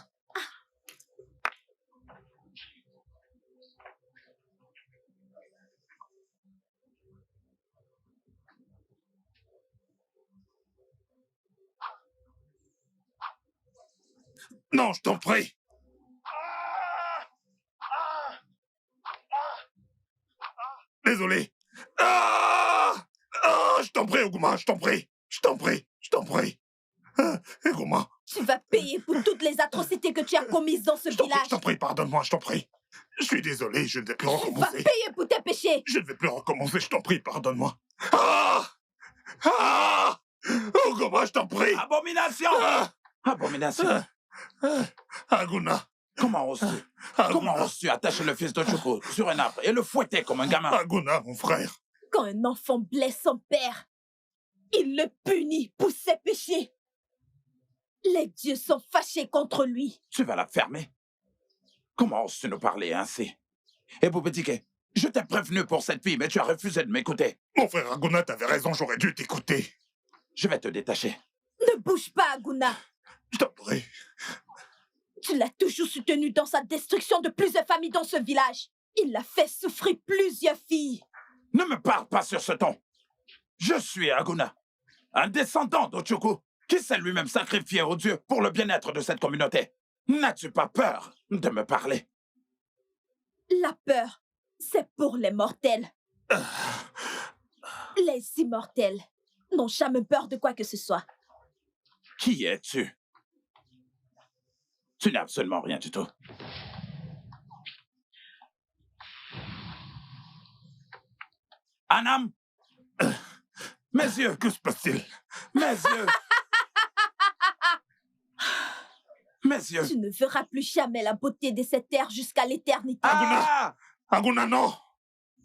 Non, je t'en prie. Désolé. Je t'en prie, Oguma, je t'en prie. Je t'en prie, je t'en prie. Oguma. Tu vas payer pour toutes les atrocités que tu as commises dans ce village. Je t'en prie, pardonne-moi, je t'en prie. Je suis désolé, je ne vais plus Tu vas recommencer. payer pour tes péchés. Je ne vais plus recommencer, je t'en prie, pardonne-moi. Oguma, je t'en prie. Abomination! Abomination! Aguna. Comment oses-tu attacher le fils d'Ojuku sur un arbre et le fouetter comme un gamin? Aguna, mon frère. Quand un enfant blesse son père, il le punit pour ses péchés. Les dieux sont fâchés contre lui. Tu vas la fermer? Comment oses-tu nous parler ainsi? Ebubedike, je t'ai prévenu pour cette fille, mais tu as refusé de m'écouter. Mon frère Aguna, t'avais raison, j'aurais dû t'écouter. Je vais te détacher. Ne bouge pas, Aguna. Je t'en prie. Tu l'as toujours soutenu dans sa destruction de plusieurs familles dans ce village. Il a fait souffrir plusieurs filles. Ne me parle pas sur ce ton. Je suis Aguna, un descendant d'Ojuku, qui s'est lui-même sacrifié aux dieux pour le bien-être de cette communauté. N'as-tu pas peur de me parler? La peur, c'est pour les mortels. Les immortels n'ont jamais peur de quoi que ce soit. Qui es-tu? Tu n'as absolument rien du tout. Anam! Mes yeux! Que se passe-t-il? Mes yeux! Mes yeux! Tu ne verras plus jamais la beauté de cette terre jusqu'à l'éternité. Ah! Aguna, non!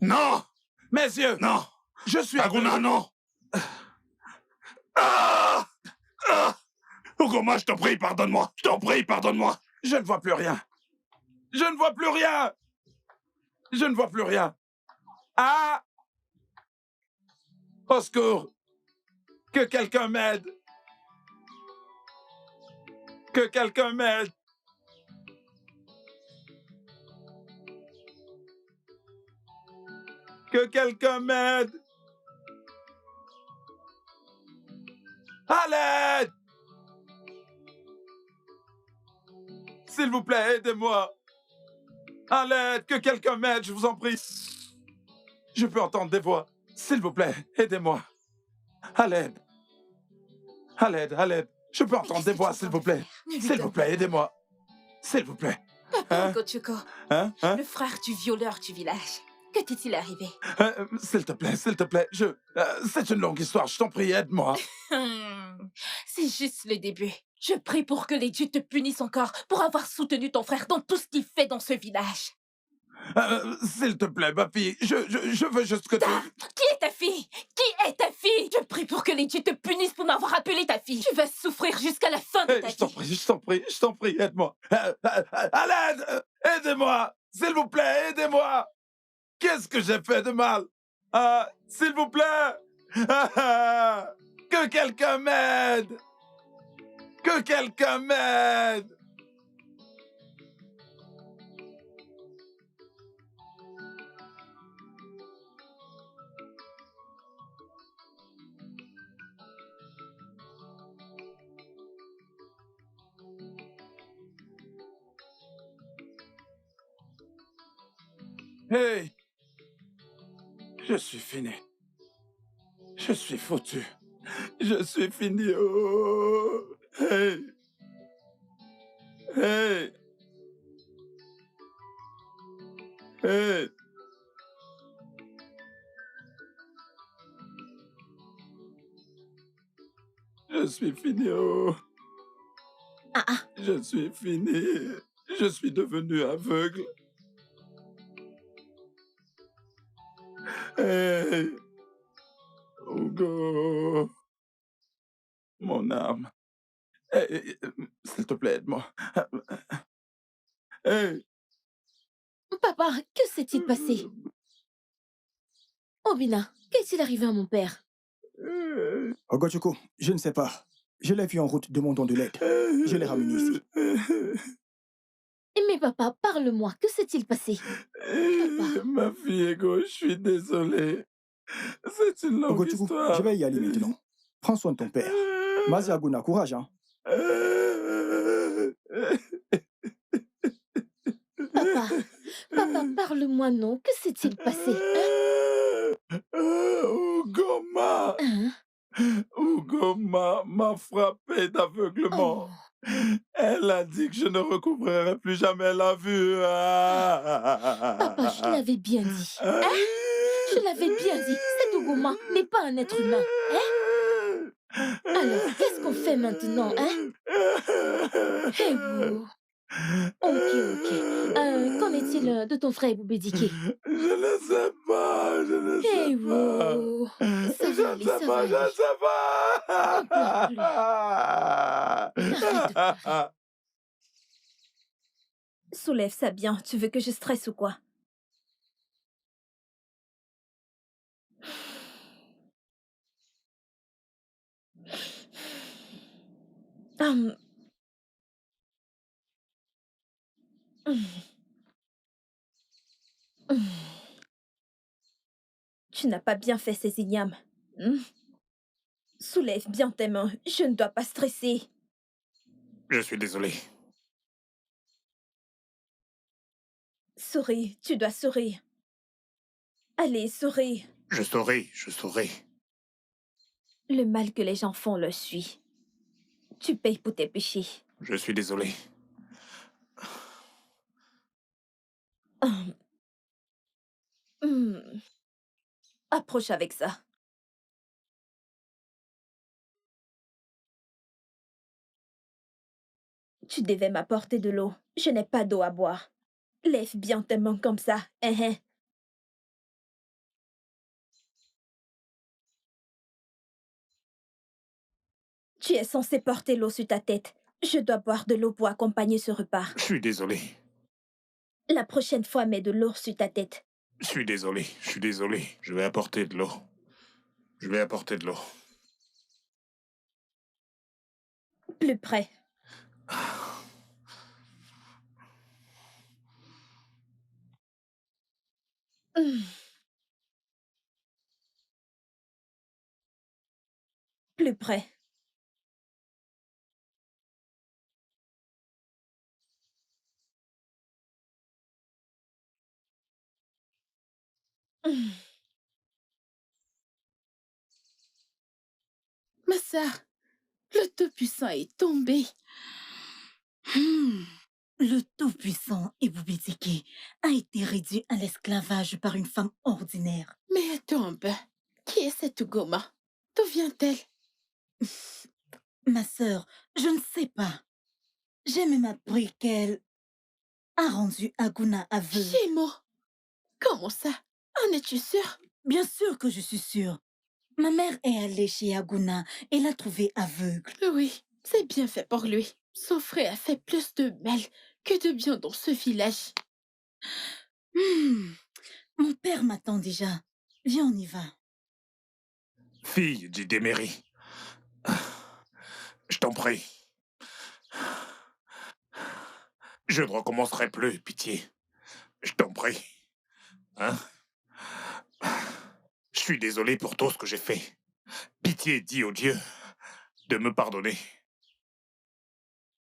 Non! Mes yeux! Non! Je suis... Aguna, non! Oguma, je t'en prie, pardonne-moi! Je t'en prie, pardonne-moi! Je ne vois plus rien! Je ne vois plus rien! Je ne vois plus rien! Ah! Au secours! Que quelqu'un m'aide! Que quelqu'un m'aide! Que quelqu'un m'aide! À l'aide! S'il vous plaît, aidez-moi! À l'aide! Que quelqu'un m'aide, je vous en prie! Je peux entendre des voix. S'il vous plaît, aidez-moi! À l'aide! À l'aide, à l'aide! Je peux entendre des voix, s'il vous plaît! S'il vous plaît, aidez-moi! S'il vous plaît! Papa Ogochukwu, Hein? le frère du violeur du village. Que t'est-il arrivé? S'il te plaît, c'est une longue histoire, je t'en prie, aide-moi. C'est juste le début. Je prie pour que les dieux te punissent encore pour avoir soutenu ton frère dans tout ce qu'il fait dans ce village. S'il te plaît, ma fille, je veux juste que tu... Qui est ta fille? Qui est ta fille? Je prie pour que les dieux te punissent pour m'avoir appelé ta fille. Tu vas souffrir jusqu'à la fin de ta vie. Je t'en prie, aide-moi. À l'aide! Aidez-moi! S'il vous plaît, aidez-moi! Qu'est-ce que j'ai fait de mal? S'il vous plaît! Que quelqu'un m'aide! Que quelqu'un m'aide! Hey! Je suis fini. Je suis foutu. Je suis fini. Oh! Hey! Hey! Hey! Je suis fini. Oh! Je suis fini. Je suis devenu aveugle. Hey! Hugo! Mon âme. Hey, s'il te plaît, aide-moi. Hey! Papa, que s'est-il passé? Obina, qu'est-il arrivé à mon père? Ogochukwu, je ne sais pas. Je l'ai vu en route demandant de l'aide. Je l'ai ramené ici. Mais papa, parle-moi, que s'est-il passé? Papa. Ma fille Ego, je suis désolé. C'est une longue Ogochukwu, histoire. je vais y aller maintenant. Prends soin de ton père. Mazi Aguna, courage, hein. Papa, parle-moi, non. Que s'est-il passé, hein? Ugoma! Hein? Ugoma m'a frappé d'aveuglement. Oh. Elle a dit que je ne recouvrerai plus jamais la vue. Papa, je l'avais bien dit. Hein? Je l'avais bien dit. Cet Ugoma n'est pas un être humain. Hein? Alors, qu'est-ce qu'on fait maintenant, hein? Hey, vous. Ok. Qu'en est-il de ton frère Boubédiké? Je ne sais pas, je ne sais pas. Wow. Je ne sais pas, je ne sais pas. Arrête de Soulève ça bien. Tu veux que je stresse ou quoi? Hum. Tu n'as pas bien fait ces ignames. Soulève bien tes mains. Je ne dois pas stresser. Je suis désolé. Souris, tu dois sourire. Allez, souris. Je saurai, je saurai. Le mal que les gens font le suit. Tu payes pour tes péchés. Je suis désolé. Approche avec ça. Tu devais m'apporter de l'eau. Je n'ai pas d'eau à boire. Lève bien tes mains comme ça. Tu es censé porter l'eau sur ta tête. Je dois boire de l'eau pour accompagner ce repas. Je suis désolé. La prochaine fois, mets de l'eau sur ta tête. Je suis désolé, je suis désolé. Je vais apporter de l'eau. Je vais apporter de l'eau. Plus près. Plus près. Ma sœur, le Tout-Puissant est tombé. Le Tout-Puissant Ebubedike a été réduit à l'esclavage par une femme ordinaire. Mais tombe, qui est cette Ugoma? D'où vient-elle? Ma sœur, je ne sais pas. J'ai même appris qu'elle a rendu Aguna aveugle. Chimo, comment ça? En es-tu sûre? Bien sûr que je suis sûre. Ma mère est allée chez Aguna et l'a trouvée aveugle. Oui, c'est bien fait pour lui. Son frère a fait plus de mal que de bien dans ce village. Mon père m'attend déjà. Viens, on y va. Fille d'Idéméry, je t'en prie. Je ne recommencerai plus, pitié. Je t'en prie. Hein? Je suis désolé pour tout ce que j'ai fait. Pitié, dis au Dieu de me pardonner.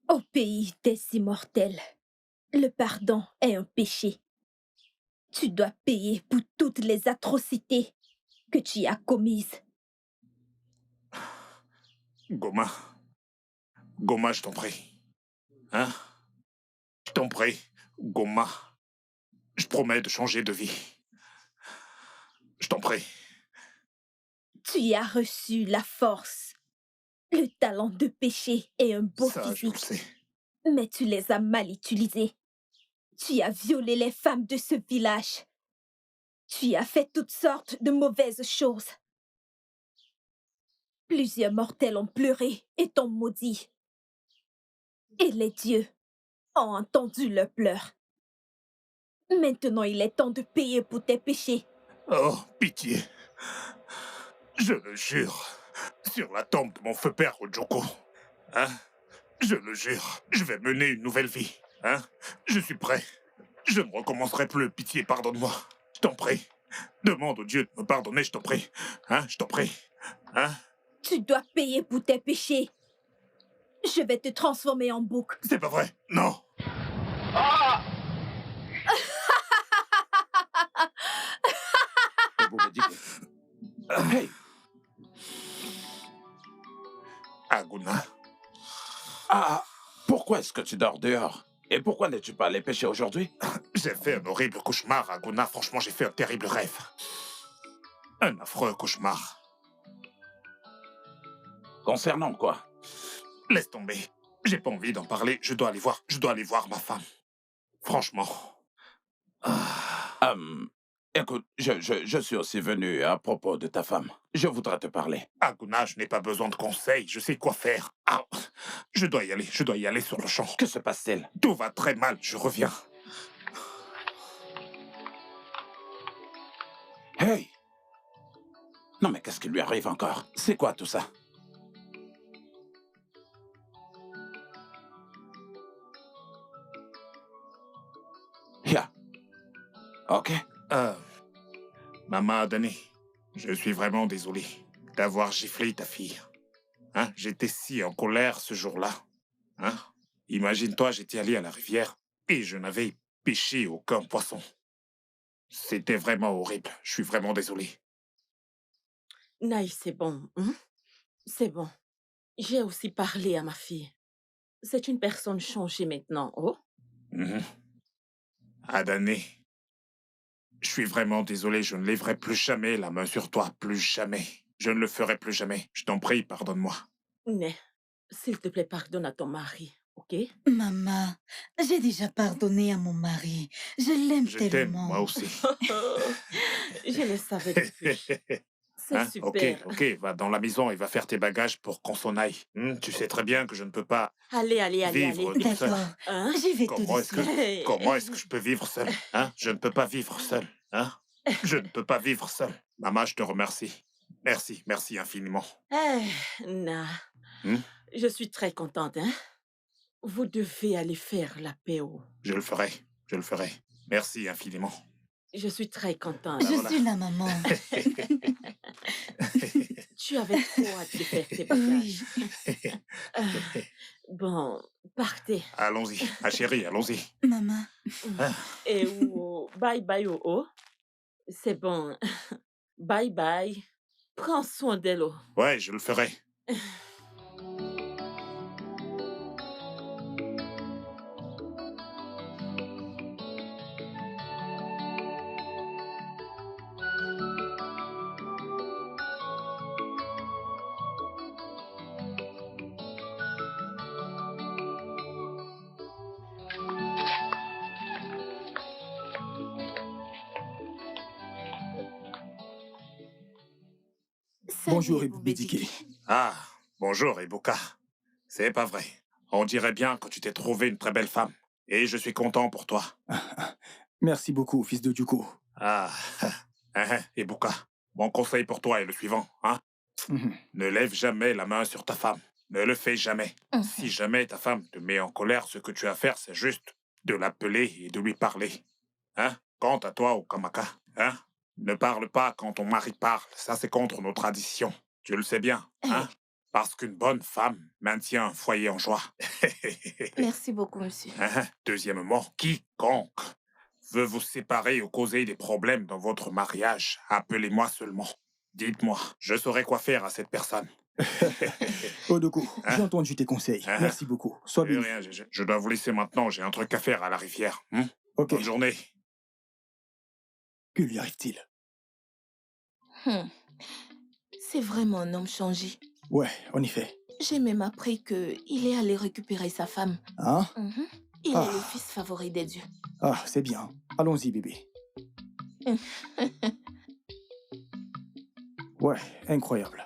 Au pays des immortels, le pardon est un péché. Tu dois payer pour toutes les atrocités que tu as commises. Goma. Goma, je t'en prie. Hein? Je t'en prie, Goma. Je promets de changer de vie. Je t'en prie. Tu as reçu la force, le talent de péché et un beau Ça, je le physique. sais. Mais tu les as mal utilisés. Tu as violé les femmes de ce village. Tu as fait toutes sortes de mauvaises choses. Plusieurs mortels ont pleuré et t'ont maudit. Et les dieux ont entendu leurs pleurs. Maintenant, il est temps de payer pour tes péchés. Oh, pitié. Je le jure. Sur la tombe de mon feu père Ojoko. Hein? Je le jure. Je vais mener une nouvelle vie. Hein? Je suis prêt. Je ne recommencerai plus. Pitié, pardonne-moi. Je t'en prie. Demande au Dieu de me pardonner, je t'en prie. Hein? Je t'en prie. Hein? Tu dois payer pour tes péchés. Je vais te transformer en bouc. C'est pas vrai. Non. Hey, Aguna. ah, pourquoi est-ce que tu dors dehors? Et pourquoi n'es-tu pas allé pêcher aujourd'hui? J'ai fait un horrible cauchemar, Aguna. Franchement, j'ai fait un terrible rêve. Un affreux cauchemar. Concernant quoi? Laisse tomber. J'ai pas envie d'en parler. Je dois aller voir ma femme. Franchement. Écoute, je suis aussi venu à propos de ta femme. Je voudrais te parler. Aguna, je n'ai pas besoin de conseils. Je sais quoi faire. Ah, je dois y aller sur le champ. Que se passe-t-il? Tout va très mal, je reviens. Hey! Non mais qu'est-ce qui lui arrive encore? C'est quoi tout ça? Yeah. Ok. Maman Adani, je suis vraiment désolé d'avoir giflé ta fille. Hein? J'étais si en colère ce jour-là. Hein? Imagine-toi, j'étais allé à la rivière et je n'avais pêché aucun poisson. C'était vraiment horrible. Je suis vraiment désolé. Naïf, c'est bon. Hein? C'est bon. J'ai aussi parlé à ma fille. C'est une personne changée maintenant, oh? Adani, je suis vraiment désolé. Je ne lèverai plus jamais la main sur toi. Plus jamais. Je ne le ferai plus jamais. Je t'en prie, pardonne-moi. Mais, s'il te plaît, pardonne à ton mari, ok? Maman, j'ai déjà pardonné à mon mari. Je l'aime Je t'aime, tellement. moi aussi. Je le savais depuis. C'est Hein? super. Ok, va dans la maison et va faire tes bagages pour qu'on s'en aille. Tu sais très bien que je ne peux pas Allez, vivre allez. tout seul. D'accord, Hein? j'y vais tout de Comment est-ce suite. que, comment est-ce que je peux vivre seul? Hein? Je ne peux pas vivre seul. Hein? Je ne peux pas vivre seul. Maman, je te remercie. Merci infiniment. Na, Hmm? je suis très contente, hein? Vous devez aller faire la PO. Je le ferai. Merci infiniment. Je suis très contente. Je voilà. suis là, maman. Tu avais trop hâte de faire tes bagages. Oui, Bon, partez. Allons-y, ma chérie, allons-y. maman. Et bye bye, c'est bon. Bye bye. Prends soin d'elle. Ouais, je le ferai. Bonjour, Salut, Ebou Bédiké. Boubédiké. Ah, bonjour, Ibuka. C'est pas vrai. On dirait bien que tu t'es trouvé une très belle femme. Et je suis content pour toi. Merci beaucoup, fils de Djuko. Ah, Ibuka. Mon conseil pour toi est le suivant, hein? Mhm. Ne lève jamais la main sur ta femme. Ne le fais jamais. Si jamais ta femme te met en colère, ce que tu as à faire, c'est juste de l'appeler et de lui parler. Hein? Quant à toi, Okamaka, hein? Ne parle pas quand ton mari parle. Ça, c'est contre nos traditions. Tu le sais bien, hein? Parce qu'une bonne femme maintient un foyer en joie. Merci beaucoup, monsieur. Deuxièmement, quiconque veut vous séparer ou causer des problèmes dans votre mariage, appelez-moi seulement. Dites-moi, je saurai quoi faire à cette personne. Odoku, j'ai entendu tes conseils. Merci beaucoup. Sois béni. Rien, je dois vous laisser maintenant. J'ai un truc à faire à la rivière. Ok. Bonne journée. Que lui arrive-t-il? C'est vraiment un homme changé. Ouais, en effet. J'ai même appris qu'il est allé récupérer sa femme. Hein? Il est le fils favori des dieux. Ah, c'est bien. Allons-y, bébé. Ouais, incroyable.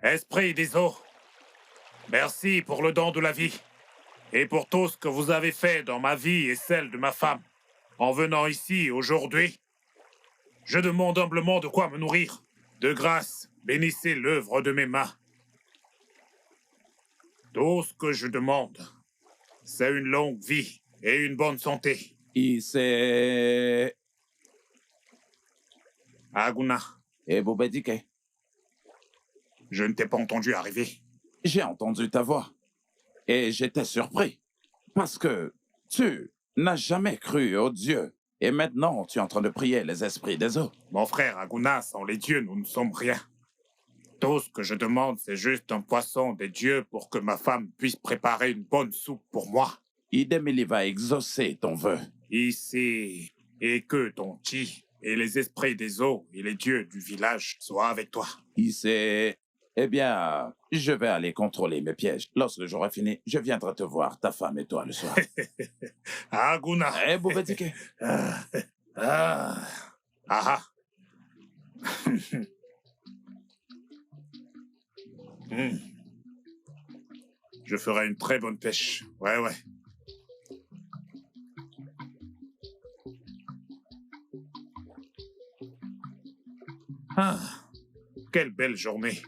Esprit des eaux, merci pour le don de la vie et pour tout ce que vous avez fait dans ma vie et celle de ma femme. En venant ici aujourd'hui, je demande humblement de quoi me nourrir. De grâce, bénissez l'œuvre de mes mains. Tout ce que je demande, c'est une longue vie et une bonne santé. C'est Aguna, Ebou Bédiké. je ne t'ai pas entendu arriver. J'ai entendu ta voix et j'étais surpris parce que tu n'as jamais cru au Dieu et maintenant tu es en train de prier les esprits des eaux. Mon frère Aguna, sans les dieux, nous ne sommes rien. Tout ce que je demande, c'est juste un poisson des dieux pour que ma femme puisse préparer une bonne soupe pour moi. Idemili va exaucer ton vœu. Ici, et que ton chi et les esprits des eaux et les dieux du village soient avec toi. Eh bien, je vais aller contrôler mes pièges. Lorsque j'aurai fini, je viendrai te voir, ta femme et toi, le soir. Aguna. Ebou Bédiké. Je ferai une très bonne pêche. Ouais. Quelle belle journée.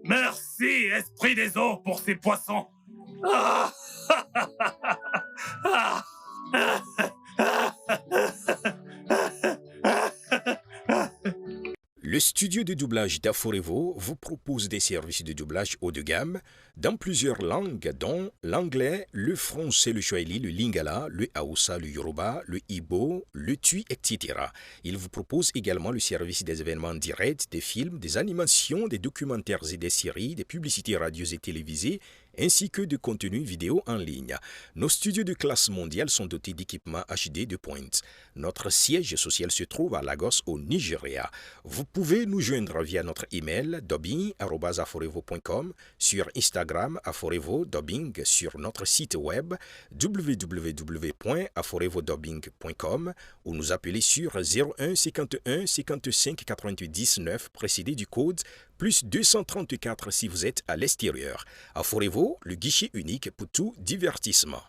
Merci, esprit des eaux, pour ces poissons. Le studio de doublage d'Aforevo vous propose des services de doublage haut de gamme dans plusieurs langues, dont l'anglais, le français, le swahili, le lingala, le haoussa, le yoruba, le ibo, le tui, etc. Il vous propose également le service des événements directs, des films, des animations, des documentaires et des séries, des publicités radios et télévisées, ainsi que de contenus vidéo en ligne. Nos studios de classe mondiale sont dotés d'équipements HD de pointe. Notre siège social se trouve à Lagos, au Nigeria. Vous pouvez nous joindre via notre email dubbing@aforevo.com, sur Instagram aforevo-dubbing, sur notre site web www.aforevo-dubbing.com ou nous appeler sur 01 51 55 88 19 précédé du code plus 234 si vous êtes à l'extérieur. Aforevo, le guichet unique pour tout divertissement.